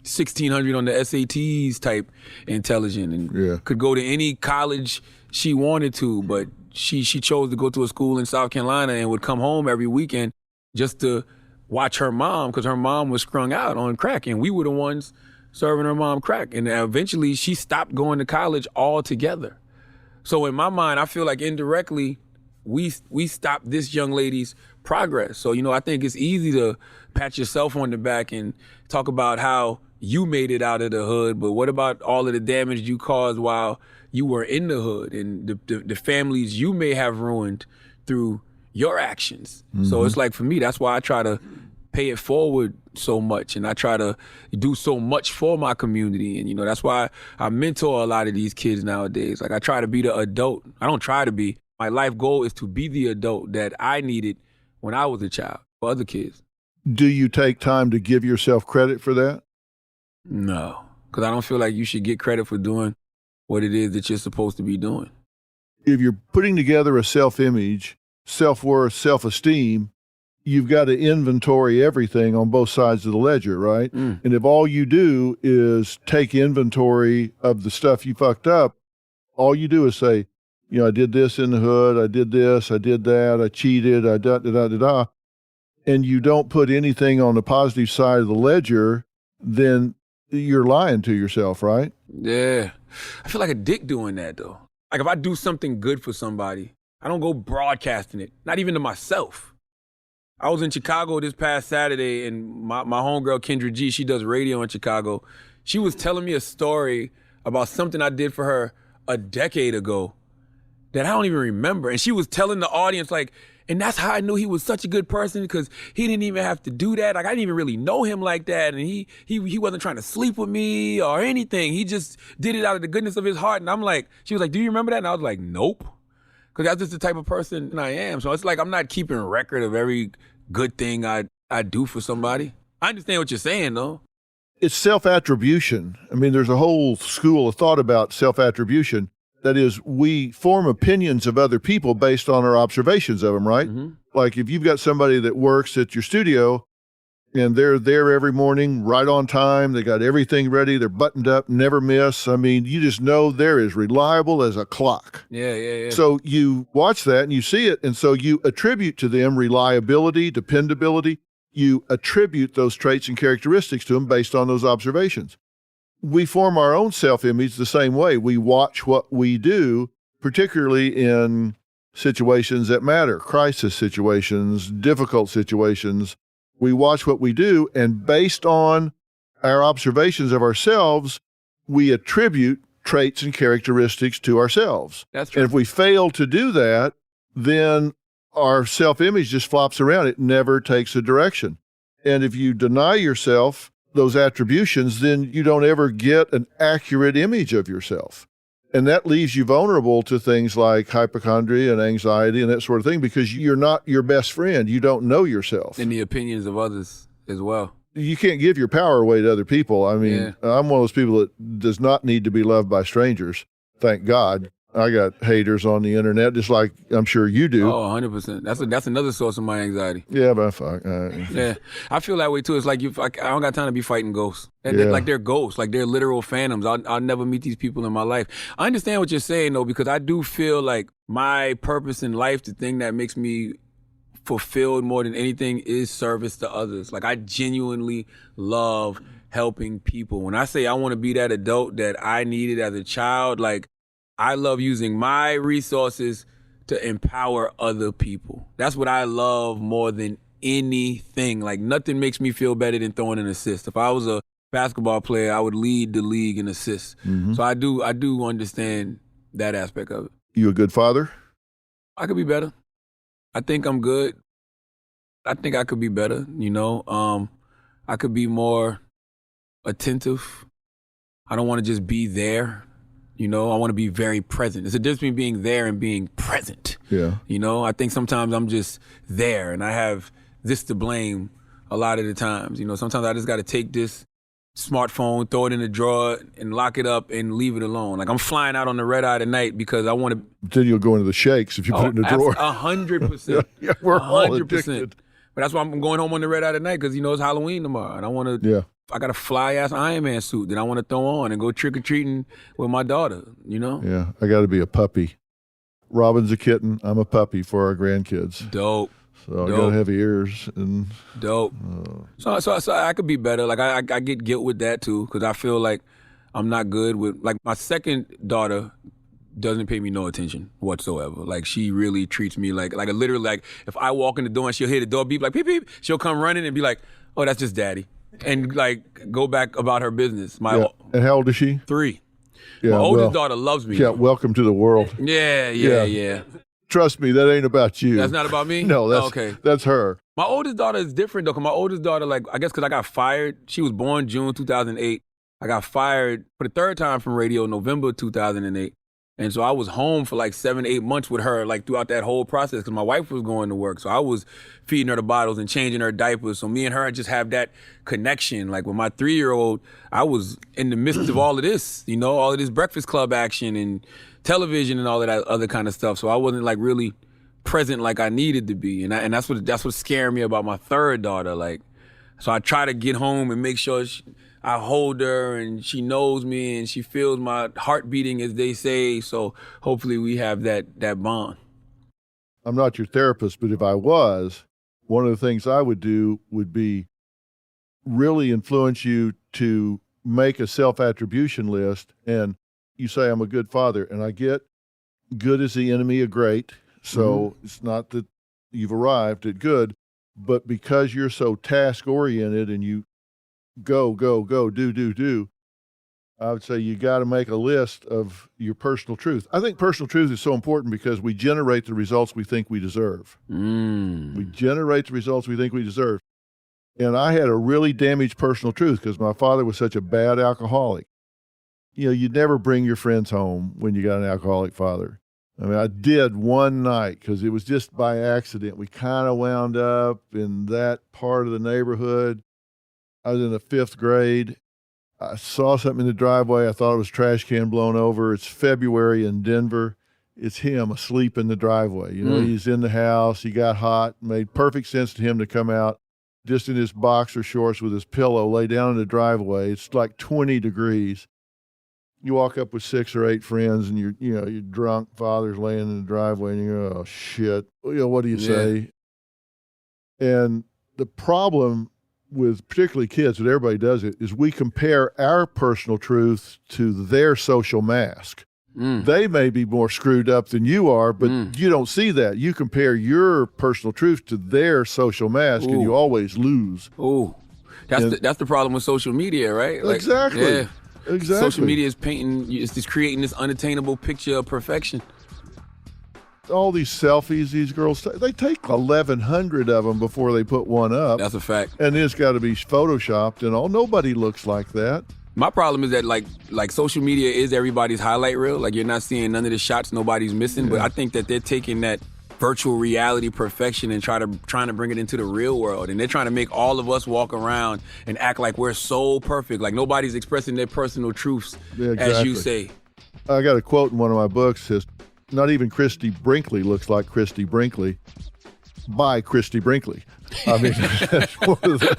1,600 on the SATs type intelligent, and could go to any college she wanted to, but she chose to go to a school in South Carolina and would come home every weekend just to watch her mom, because her mom was strung out on crack, and we were the ones serving her mom crack. And eventually she stopped going to college altogether. So in my mind, I feel like indirectly we stopped this young lady's progress. So, you know, I think it's easy to pat yourself on the back and talk about how you made it out of the hood, but what about all of the damage you caused while you were in the hood, and the families you may have ruined through your actions? So it's like, for me, that's why I try to pay it forward so much, and I try to do so much for my community. And, you know, that's why I mentor a lot of these kids nowadays. Like, I try to be the adult. I don't try to be. My life goal is to be the adult that I needed when I was a child for other kids. Do you take time to give yourself credit for that? No, because I don't feel like you should get credit for doing what it is that you're supposed to be doing. If you're putting together a self-image, self-worth, self-esteem, you've got to inventory everything on both sides of the ledger, right? And if all you do is take inventory of the stuff you fucked up, all you do is say, you know, I did this in the hood, I did this, I did that, I cheated, I da-da-da-da-da, and you don't put anything on the positive side of the ledger, then you're lying to yourself, right? Yeah. I feel like a dick doing that, though. Like, if I do something good for somebody, I don't go broadcasting it, not even to myself. I was in Chicago this past Saturday, and my homegirl, Kendra G, she does radio in Chicago. She was telling me a story about something I did for her a decade ago that I don't even remember. And she was telling the audience, like, and that's how I knew he was such a good person, because he didn't even have to do that. Like, I didn't even really know him like that. And he wasn't trying to sleep with me or anything. He just did it out of the goodness of his heart. And I'm like, she was like, do you remember that? And I was like, nope. Because that's just the type of person I am. So it's like, I'm not keeping record of every good thing I do for somebody. I understand what you're saying, though. It's self-attribution. I mean, there's a whole school of thought about self-attribution. That is, we form opinions of other people based on our observations of them, right? Like, if you've got somebody that works at your studio and they're there every morning, right on time, they got everything ready, they're buttoned up, never miss. I mean, you just know they're as reliable as a clock. Yeah. So you watch that and you see it, and so you attribute to them reliability, dependability. You attribute those traits and characteristics to them based on those observations. We form our own self-image the same way. We watch what we do, particularly in situations that matter, crisis situations, difficult situations. We watch what we do, and based on our observations of ourselves, we attribute traits and characteristics to ourselves. That's true. And if we fail to do that, then our self-image just flops around. It never takes a direction. And if you deny yourself those attributions, then you don't ever get an accurate image of yourself. And that leaves you vulnerable to things like hypochondria and anxiety and that sort of thing, because you're not your best friend. You don't know yourself. And the opinions of others as well. You can't give your power away to other people. I mean, I'm one of those people that does not need to be loved by strangers. Thank God. I got haters on the internet, just like I'm sure you do. Oh, 100%. That's another source of my anxiety. Yeah, but fuck. Yeah, I feel that way too. It's like I don't got time to be fighting ghosts. Yeah. Like they're ghosts, like they're literal phantoms. I'll never meet these people in my life. I understand what you're saying though, because I do feel like my purpose in life, the thing that makes me fulfilled more than anything, is service to others. Like I genuinely love helping people. When I say I want to be that adult that I needed as a child, like I love using my resources to empower other people. That's what I love more than anything. Like nothing makes me feel better than throwing an assist. If I was a basketball player, I would lead the league in assists. Mm-hmm. So I do understand that aspect of it. You a good father? I could be better. I think I'm good. I think I could be better, you know. I could be more attentive. I don't want to just be there. You know, I want to be very present. There's a difference between being there and being present. Yeah. You know, I think sometimes I'm just there and I have this to blame a lot of the times. You know, sometimes I just got to take this smartphone, throw it in the drawer and lock it up and leave it alone. Like I'm flying out on the red eye tonight because I want to. Then you'll go into the shakes if you put it in the drawer. 100%. Yeah, we're all addicted. But that's why I'm going home on the red eye tonight because, you know, it's Halloween tomorrow and I want to. Yeah. I got a fly-ass Iron Man suit that I want to throw on and go trick-or-treating with my daughter, you know? Yeah, I got to be a puppy. Robin's a kitten. I'm a puppy for our grandkids. Dope. So I got to have ears. And dope. So I could be better. Like, I get guilt with that, too, because I feel like I'm not good with, like, my second daughter doesn't pay me no attention whatsoever. Like, she really treats me like literally, like, if I walk in the door and she'll hear the door beep, like, beep, beep, she'll come running and be like, oh, that's just daddy. And like go back about her business. And how old is she? 3. Yeah, my oldest daughter loves me. Yeah, welcome to the world. Yeah. Trust me, that ain't about you. That's not about me? No, that's okay. That's her. My oldest daughter is different though, because my oldest daughter, like I guess because I got fired. She was born June 2008. I got fired for the 3rd time from radio November 2008. And so I was home for like 7-8 months with her, like throughout that whole process, because my wife was going to work. So I was feeding her the bottles and changing her diapers. So me and her just have that connection. Like with my 3-year-old, I was in the midst of all of this, you know, all of this Breakfast Club action and television and all of that other kind of stuff. So I wasn't like really present like I needed to be. And that's what scared me about my 3rd daughter. Like, so I try to get home and make sure I hold her and she knows me and she feels my heart beating, as they say. So hopefully we have that bond. I'm not your therapist, but if I was, one of the things I would do would be really influence you to make a self-attribution list. And you say, I'm a good father. And I get good is the enemy of great. So It's not that you've arrived at good, but because you're so task-oriented and you go, do, I would say you got to make a list of your personal truth. I think personal truth is so important because we generate the results we think we deserve. We generate the results we think we deserve. And I had a really damaged personal truth because my father was such a bad alcoholic. You know, you'd never bring your friends home when you got an alcoholic father. I mean, I did one night because it was just by accident. We kind of wound up in that part of the neighborhood. I was in the 5th grade. I saw something in the driveway. I thought it was a trash can blown over. It's February in Denver. It's him asleep in the driveway. You know, he's in the house. He got hot. Made perfect sense to him to come out just in his boxer shorts with his pillow, lay down in the driveway. It's like 20 degrees. You walk up with 6 or 8 friends and you're drunk. Father's laying in the driveway and you go, oh, shit. You know, what do you say? And the problem with particularly kids, but everybody does it, is we compare our personal truth to their social mask. They may be more screwed up than you are, but you don't see that. You compare your personal truth to their social mask, and you always lose. That's the problem with social media, right? Like, exactly. Yeah. Exactly. Social media is it's just creating this unattainable picture of perfection. All these selfies these girls they take 1,100 of them before they put one up. That's a fact. And it's got to be photoshopped and all. Nobody looks like that. My problem is that like social media is everybody's highlight reel. Like you're not seeing none of the shots nobody's missing. Yeah. But I think that they're taking that virtual reality perfection and trying to bring it into the real world. And they're trying to make all of us walk around and act like we're so perfect. Like nobody's expressing their personal truths, as you say. I got a quote in one of my books says, not even Christy Brinkley looks like Christy Brinkley by Christy Brinkley. I mean, that's one of the,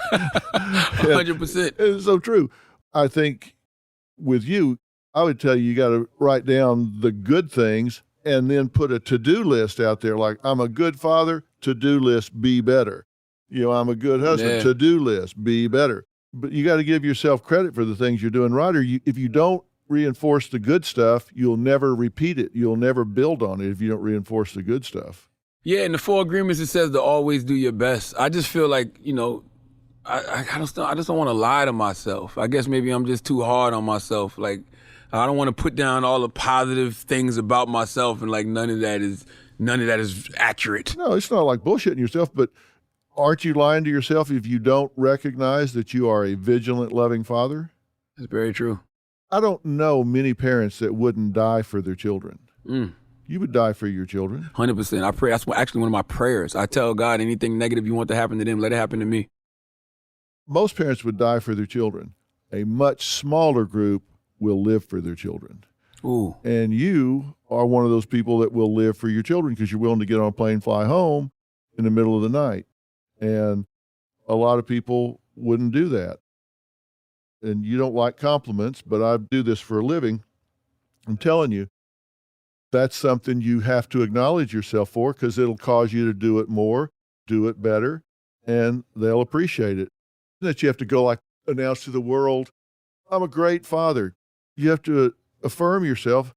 100%. It's so true. I think with you, I would tell you got to write down the good things and then put a to-do list out there. Like, I'm a good father, to-do list, be better. I'm a good husband, to-do list, be better. But you got to give yourself credit for the things you're doing right. Or if you don't reinforce the good stuff, you'll never repeat it. You'll never build on it if you don't reinforce the good stuff. Yeah, in the 4 agreements, it says to always do your best. I just feel like, I just don't want to lie to myself. I guess maybe I'm just too hard on myself. Like, I don't want to put down all the positive things about myself and like none of that is accurate. No, it's not like bullshitting yourself, but aren't you lying to yourself if you don't recognize that you are a vigilant, loving father? That's very true. I don't know many parents that wouldn't die for their children. You would die for your children. 100%. I pray. That's actually one of my prayers. I tell God, anything negative you want to happen to them, let it happen to me. Most parents would die for their children. A much smaller group will live for their children. Ooh. And you are one of those people that will live for your children because you're willing to get on a plane, fly home in the middle of the night. And a lot of people wouldn't do that. And you don't like compliments, but I do this for a living. I'm telling you, that's something you have to acknowledge yourself for because it'll cause you to do it more, do it better, and they'll appreciate it. That you have to go like announce to the world, I'm a great father. You have to affirm yourself.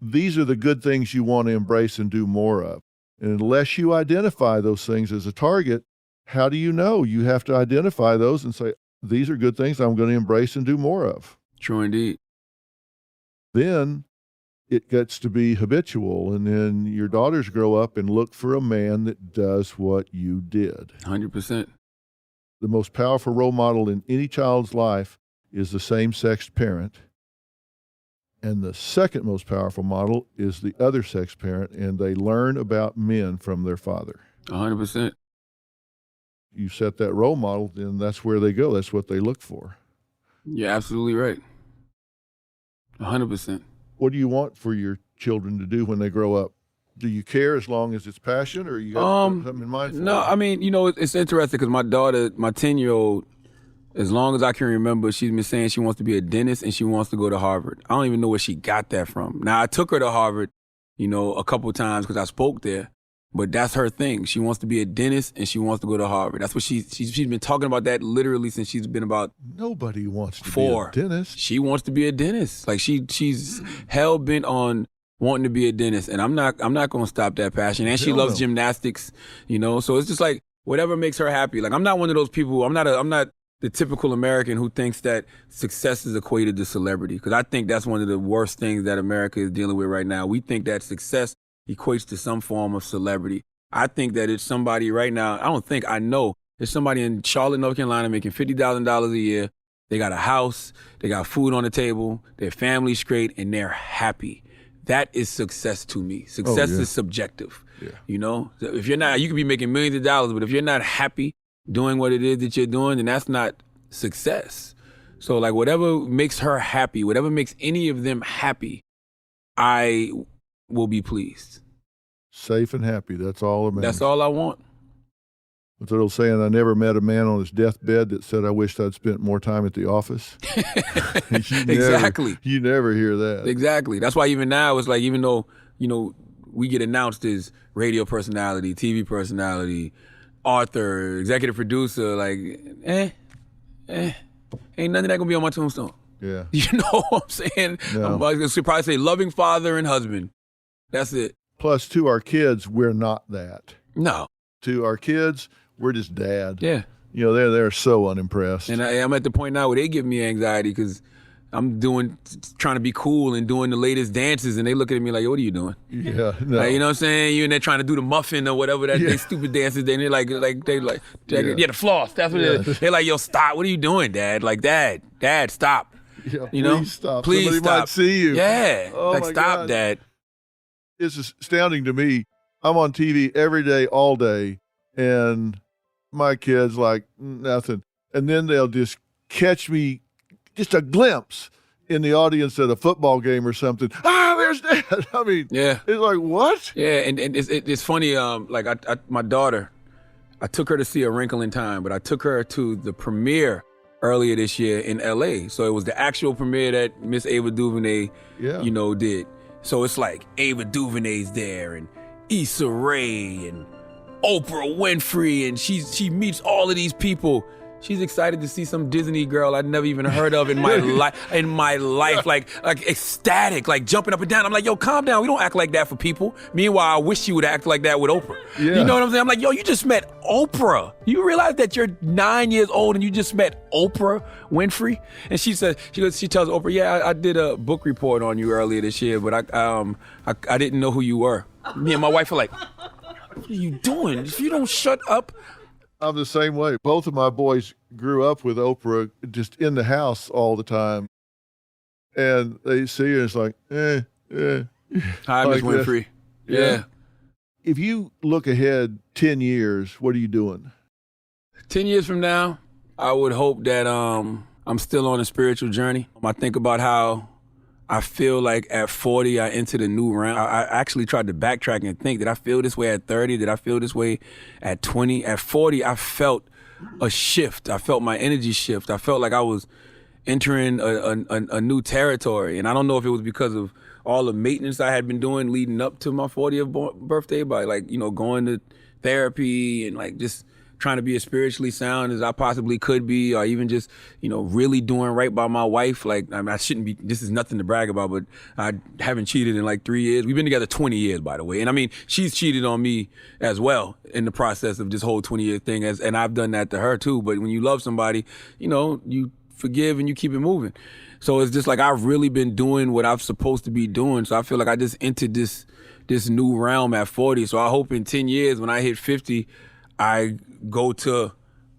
These are the good things you want to embrace and do more of. And unless you identify those things as a target, how do you know? You have to identify those and say, these are good things I'm going to embrace and do more of. True indeed. Then it gets to be habitual, and then your daughters grow up and look for a man that does what you did. 100%. The most powerful role model in any child's life is the same-sex parent, and the second most powerful model is the other sex parent, and they learn about men from their father. 100%. You set that role model, then that's where they go. That's what they look for. You're absolutely right. 100%. What do you want for your children to do when they grow up? Do you care as long as it's passion, or you got something in mind for them? No, I mean, it's interesting because my daughter, my 10-year-old, as long as I can remember, she's been saying she wants to be a dentist and she wants to go to Harvard. I don't even know where she got that from. Now, I took her to Harvard, a couple of times because I spoke there. But that's her thing. She wants to be a dentist and she wants to go to Harvard. That's what she's been talking about that literally since she's been about Nobody wants to 4. be a dentist. She wants to be a dentist. Like she's hell bent on wanting to be a dentist, and I'm not going to stop that passion. And she loves gymnastics, So it's just like whatever makes her happy. Like I'm not one of those people. I'm not the typical American who thinks that success is equated to celebrity, because I think that's one of the worst things that America is dealing with right now. We think that success equates to some form of celebrity. I think that it's somebody right now, I know there's somebody in Charlotte, North Carolina making $50,000 a year. They got a house, they got food on the table, their family's straight, and they're happy. That is success to me. Success is subjective. Yeah. If you're not, you could be making millions of dollars, but if you're not happy doing what it is that you're doing, then that's not success. So like whatever makes her happy, whatever makes any of them happy, I will be pleased. Safe and happy. That's all that matters. That's all I want. What's that old saying? I never met a man on his deathbed that said, I wished I'd spent more time at the office. Exactly. You never hear that. Exactly. That's why even now it's like, even though, we get announced as radio personality, TV personality, author, executive producer, like, ain't none of that gonna be on my tombstone. Yeah. You know what I'm saying? No. I should probably say loving father and husband. That's it. Plus, to our kids, we're not that. No. To our kids, we're just dad. Yeah. They're so unimpressed. And I'm at the point now where they give me anxiety because I'm trying to be cool and doing the latest dances, and they looking at me like, what are you doing? Yeah, no. Like, you know what I'm saying? You and they're trying to do the muffin or whatever they stupid dances. Then they're like, the floss. That's what it is. They're like, yo, stop. What are you doing, Dad? Like, Dad, stop. Yeah, Please stop. Please Somebody stop. might see you. Yeah. Oh, like, my stop, God. Dad. It's astounding to me. I'm on TV every day, all day, and my kids like nothing. And then they'll just catch me, just a glimpse, in the audience at a football game or something. There's Dad. I mean, Yeah. it's like, what? Yeah, and it's funny. Like my daughter, I took her to see A Wrinkle in Time, but I took her to the premiere earlier this year in LA. So it was the actual premiere that Miss Ava DuVernay, did. So it's like Ava DuVernay's there and Issa Rae and Oprah Winfrey, and she meets all of these people. She's excited to see some Disney girl I'd never even heard of in my life. Like ecstatic, like jumping up and down. I'm like, yo, calm down. We don't act like that for people. Meanwhile, I wish you would act like that with Oprah. Yeah. You know what I'm saying? I'm like, yo, you just met Oprah. You realize that you're 9 years old and you just met Oprah Winfrey? And she tells Oprah, yeah, I did a book report on you earlier this year, but I didn't know who you were. Me and my wife are like, what are you doing? If you don't shut up. I'm the same way. Both of my boys grew up with Oprah just in the house all the time. And they see her and it's like, Hi, Miss like Winfrey. this. Yeah. If you look ahead 10 years, what are you doing? 10 years from now, I would hope that I'm still on a spiritual journey. I think about how I feel like at 40, I entered a new round. I actually tried to backtrack and think, did I feel this way at 30? Did I feel this way at 20? At 40, I felt a shift. I felt my energy shift. I felt like I was entering a new territory. And I don't know if it was because of all the maintenance I had been doing leading up to my 40th birthday by going to therapy and like just trying to be as spiritually sound as I possibly could be, or even just, really doing right by my wife. Like, I shouldn't be, this is nothing to brag about, but I haven't cheated in like 3 years. We've been together 20 years, by the way. And I mean, she's cheated on me as well in the process of this whole 20-year thing, and I've done that to her too. But when you love somebody, you forgive and you keep it moving. So it's just like I've really been doing what I'm supposed to be doing. So I feel like I just entered this new realm at 40. So I hope in 10 years when I hit 50, I go to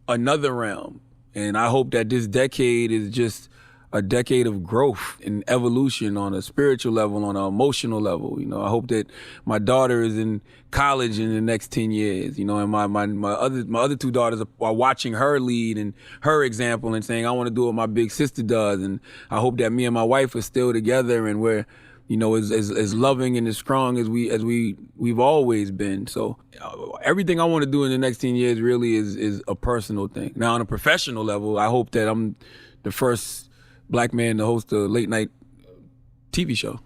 another realm. And I hope that this decade is just a decade of growth and evolution on a spiritual level, on an emotional level. I hope that my daughter is in college in the next 10 years, and my other two daughters are watching her lead and her example and saying, I want to do what my big sister does. And I hope that me and my wife are still together and we're as loving and as strong as we've always been. So everything I want to do in the next 10 years really is a personal thing. Now, on a professional level, I hope that I'm the first Black man to host a late night TV show.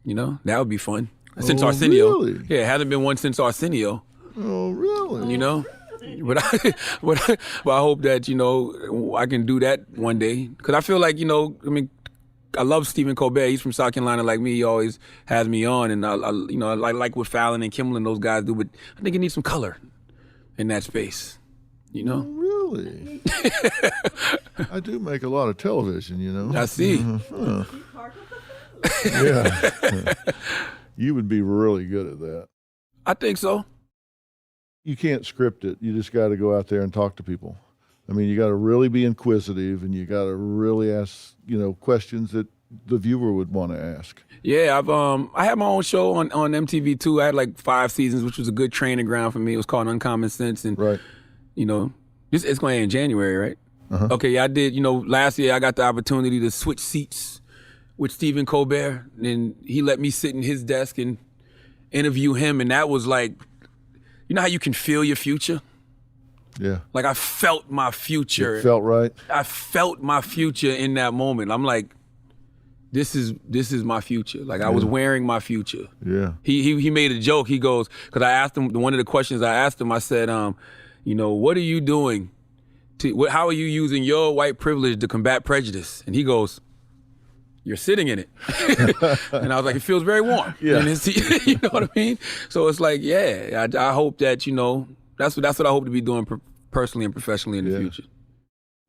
That would be fun. Since Arsenio. Really? Yeah, it hasn't been one since Arsenio. Oh, really? But I hope that, I can do that one day. Because I feel like, I love Stephen Colbert. He's from South Carolina like me. He always has me on. And I like what Fallon and Kimmel and those guys do. But I think it needs some color in that space, Really? I do make a lot of television, I see. Yeah. You would be really good at that. I think so. You can't script it. You just got to go out there and talk to people. I mean, you got to really be inquisitive, and you got to really ask, questions that the viewer would want to ask. Yeah, I had my own show on MTV too. I had like 5 seasons, which was a good training ground for me. It was called Uncommon Sense, and right. It's going to end in January, right? Uh-huh. Okay, yeah, I did. Last year I got the opportunity to switch seats with Stephen Colbert, and he let me sit in his desk and interview him, and that was like, how you can feel your future? Yeah. Like I felt my future. It felt right. I felt my future in that moment. I'm like, this is my future. Like I was wearing my future. Yeah. He made a joke. He goes, because I asked him, one of the questions I asked him, I said, what are you doing? How are you using your white privilege to combat prejudice? And he goes, you're sitting in it. And I was like, it feels very warm. Yeah. You know what I mean? So it's like, yeah, I hope that, that's what I hope to be doing personally and professionally in the future.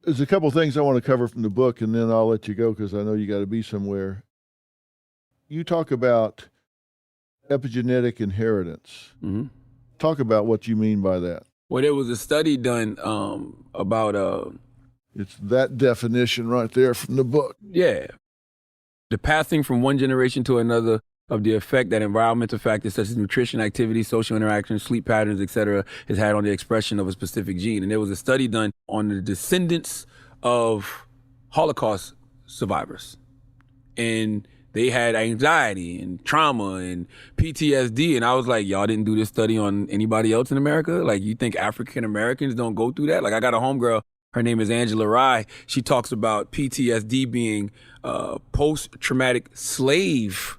There's a couple things I want to cover from the book, and then I'll let you go because I know you got to be somewhere. You talk about epigenetic inheritance. Mm-hmm. Talk about what you mean by that. Well, there was a study done about... It's that definition right there from the book. Yeah. The passing from one generation to another of the effect that environmental factors such as nutrition, activity, social interactions, sleep patterns, etc., has had on the expression of a specific gene. And there was a study done on the descendants of Holocaust survivors. and they had anxiety and trauma and PTSD. And I was like, y'all didn't do this study on anybody else in America? Like, you think African Americans don't go through that? Like, I got a homegirl, her name is Angela Rye. She talks about PTSD being post-traumatic slave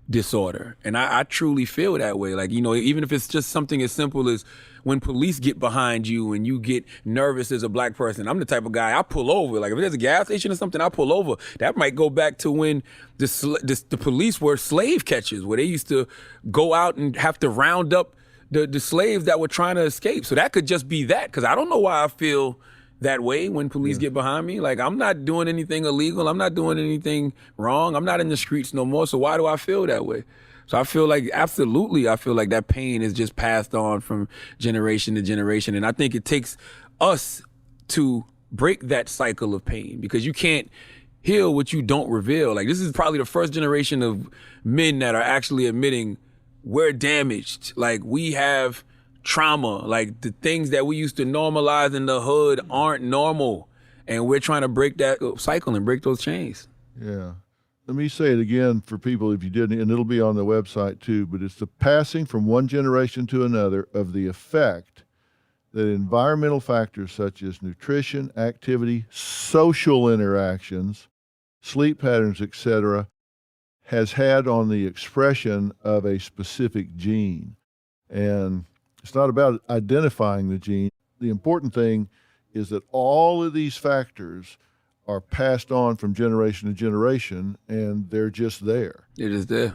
disorder. And I truly feel that way. Like, even if it's just something as simple as when police get behind you and you get nervous as a black person, I'm the type of guy, I pull over. Like, if there's a gas station or something, I pull over. That might go back to when the police were slave catchers, where they used to go out and have to round up the slaves that were trying to escape. So that could just be that, because I don't know why I feel that way when police get behind me. Like, I'm not doing anything illegal. I'm not doing anything wrong. I'm not in the streets no more. So why do I feel that way? So I feel like, absolutely, I feel like that pain is just passed on from generation to generation. And I think it takes us to break that cycle of pain, because you can't heal what you don't reveal. Like, this is probably the first generation of men that are actually admitting we're damaged. Like, we have trauma. Like, the things that we used to normalize in the hood aren't normal. And we're trying to break that cycle and break those chains. Yeah. Let me say it again for people if you didn't, and it'll be on the website too, but it's the passing from one generation to another of the effect that environmental factors such as nutrition, activity, social interactions, sleep patterns, etc., has had on the expression of a specific gene. And it's not about identifying the gene. The important thing is that all of these factors are passed on from generation to generation, and they're just there. It is there.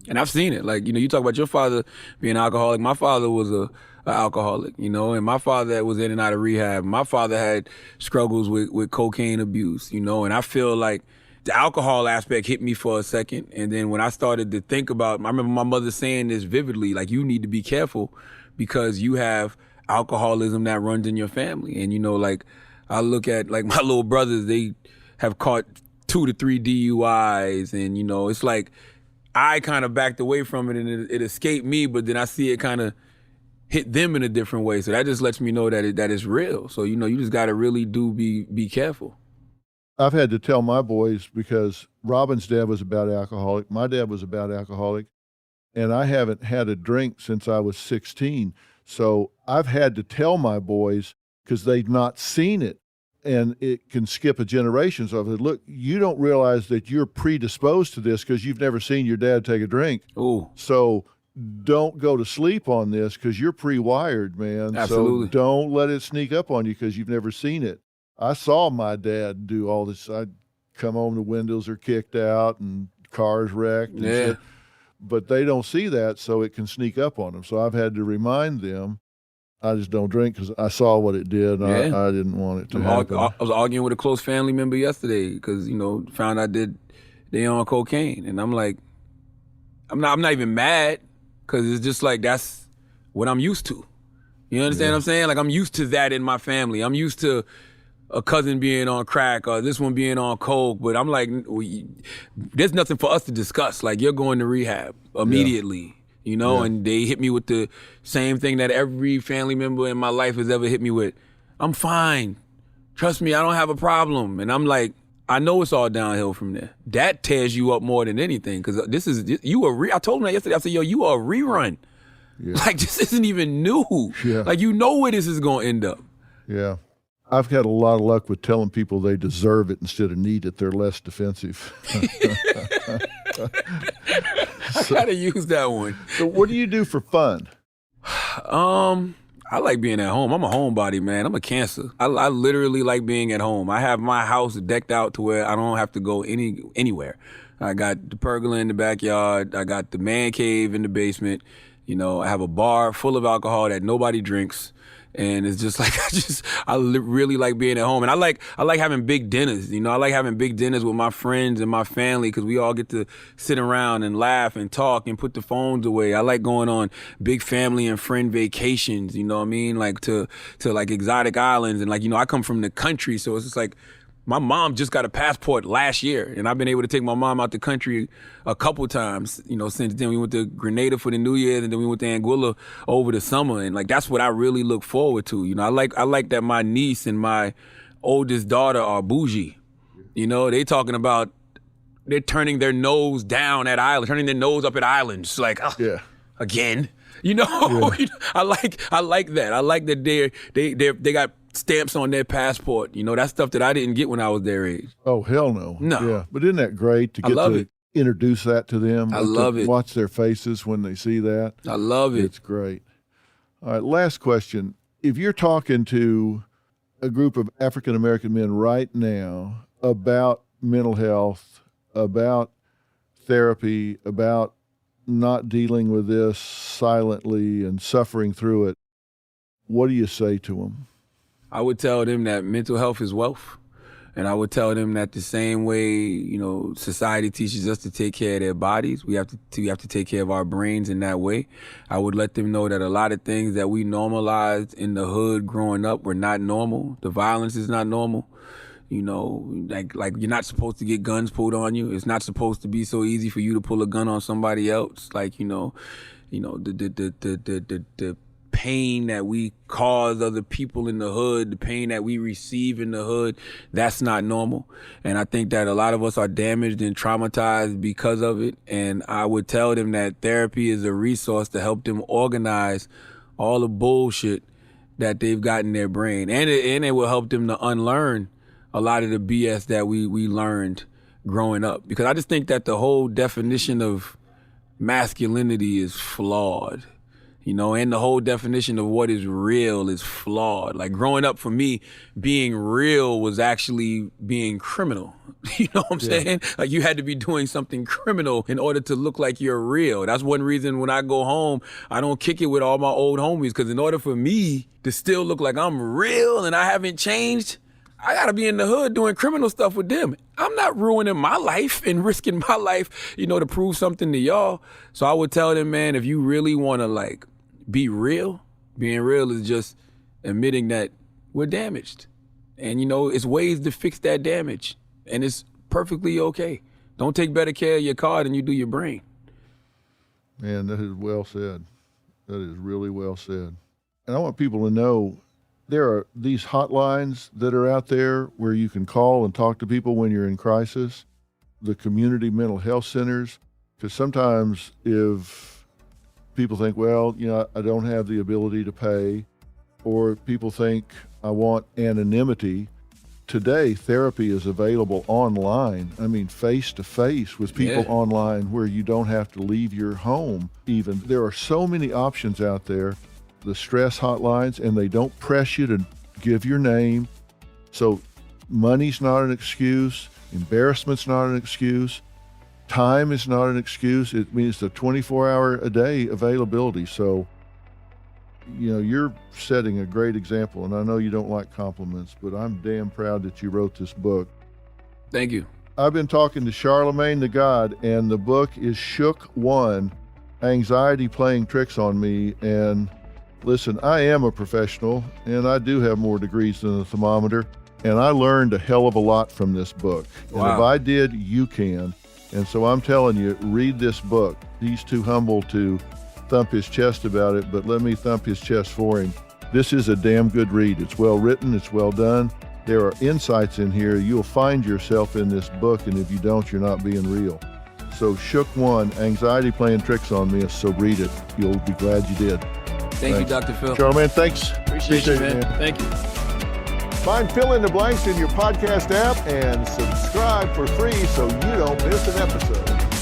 And I've seen it. Like, you talk about your father being alcoholic. My father was a alcoholic, and my father was in and out of rehab. My father had struggles with cocaine abuse, and I feel like the alcohol aspect hit me for a second. And then when I started to think about, I remember my mother saying this vividly, like, you need to be careful because you have alcoholism that runs in your family. And, like, I look at, like, my little brothers, they have caught 2 to 3 DUIs. And, it's like I kind of backed away from it and it escaped me, but then I see it kind of hit them in a different way. So that just lets me know that it's real. So, you just got to really be careful. I've had to tell my boys, because Robin's dad was about alcoholic. My dad was about alcoholic. And I haven't had a drink since I was 16. So I've had to tell my boys, because they've not seen it, and it can skip a generation. So I said, look, you don't realize that you're predisposed to this because you've never seen your dad take a drink. Ooh. So don't go to sleep on this because you're pre-wired, man. Absolutely. So don't let it sneak up on you because you've never seen it. I saw my dad do all this. I'd come home, the windows are kicked out and cars wrecked. And yeah. shit. But they don't see that, so it can sneak up on them. So I've had to remind them, I just don't drink because I saw what it did. And I didn't want it to happen. I was arguing with a close family member yesterday because, found out they on cocaine. And I'm like, I'm not even mad because it's just like that's what I'm used to. You understand what I'm saying? Like, I'm used to that in my family. I'm used to a cousin being on crack or this one being on coke. But I'm like, there's nothing for us to discuss. Like, you're going to rehab immediately. Yeah. And they hit me with the same thing that every family member in my life has ever hit me with. I'm fine. Trust me, I don't have a problem. And I'm like, I know it's all downhill from there. That tears you up more than anything because I told him that yesterday. I said, yo, you are a rerun. Yeah. Like, this isn't even new. Yeah. Like, where this is going to end up. Yeah. I've had a lot of luck with telling people they deserve it instead of need it. They're less defensive. I gotta use that one. So what do you do for fun? I like being at home. I'm a homebody, man. I'm a Cancer. I literally like being at home. I have my house decked out to where I don't have to go anywhere. I got the pergola in the backyard. I got the man cave in the basement. I have a bar full of alcohol that nobody drinks. And it's just like, I really like being at home. And I like having big dinners. I like having big dinners with my friends and my family because we all get to sit around and laugh and talk and put the phones away. I like going on big family and friend vacations, you know what I mean? Like to like exotic islands. And like, I come from the country. So it's just like, my mom just got a passport last year, and I've been able to take my mom out the country a couple times, since then. We went to Grenada for the New Year, and then we went to Anguilla over the summer, and like that's what I really look forward to. I like that my niece and my oldest daughter are bougie. They talking about they're turning their nose down at islands, turning their nose up at islands. Like, again, you know, I like that. I like that they got stamps on their passport. You know, that's stuff that I didn't get when I was their age. Oh, hell no. No. Yeah. But isn't that great to get to introduce that to them? I love it. Watch their faces when they see that. I love it. It's great. All right, last question. If you're talking to a group of African-American men right now about mental health, about therapy, about not dealing with this silently and suffering through it, what do you say to them? I would tell them that mental health is wealth. And I would tell them that the same way, you know, society teaches us to take care of their bodies, we have to take care of our brains in that way. I would let them know that a lot of things that we normalized in the hood growing up were not normal. The violence is not normal. You know, like you're not supposed to get guns pulled on you. It's not supposed to be so easy for you to pull a gun on somebody else. Like, you know, the pain that we cause other people in the hood, the pain that we receive in the hood, that's not normal. And I think that a lot of us are damaged and traumatized because of it. And I would tell them that therapy is a resource to help them organize all the bullshit that they've got in their brain. And it will help them to unlearn a lot of the BS that we learned growing up. Because I just think that the whole definition of masculinity is flawed. You know, and the whole definition of what is real is flawed. Like growing up for me, being real was actually being criminal. You know what I'm saying? Like you had to be doing something criminal in order to look like you're real. That's one reason when I go home, I don't kick it with all my old homies, because in order for me to still look like I'm real and I haven't changed, I gotta be in the hood doing criminal stuff with them. I'm not ruining my life and risking my life, you know, to prove something to y'all. So I would tell them, man, if you really wanna like be real, being real is just admitting that we're damaged. And you know, it's ways to fix that damage. And it's perfectly okay. Don't take better care of your car than you do your brain. Man, that is well said. That is really well said. And I want people to know there are these hotlines that are out there where you can call and talk to people when you're in crisis, the community mental health centers, because sometimes if people think, well, you know, I don't have the ability to pay, or people think I want anonymity. Today, therapy is available online. I mean, face-to-face with people online where you don't have to leave your home even. There are so many options out there. The stress hotlines, and they don't press you to give your name. So money's not an excuse. Embarrassment's not an excuse. Time is not an excuse. It means the 24-hour-a-day availability. So, you know, you're setting a great example, and I know you don't like compliments, but I'm damn proud that you wrote this book. Thank you. I've been talking to Charlamagne the God, and the book is Shook One, Anxiety Playing Tricks on Me. And listen, I am a professional, and I do have more degrees than a thermometer, and I learned a hell of a lot from this book. Wow. And if I did, you can. And so I'm telling you, read this book. He's too humble to thump his chest about it, but let me thump his chest for him. This is a damn good read. It's well written, it's well done. There are insights in here. You'll find yourself in this book, and if you don't, you're not being real. So Shook One, Anxiety Playing Tricks on Me, so read it. You'll be glad you did. Thank you, Dr. Phil. Charlamagne, thanks. Appreciate you, man. Thank you. Find Fill in the Blanks in your podcast app and subscribe for free so you don't miss an episode.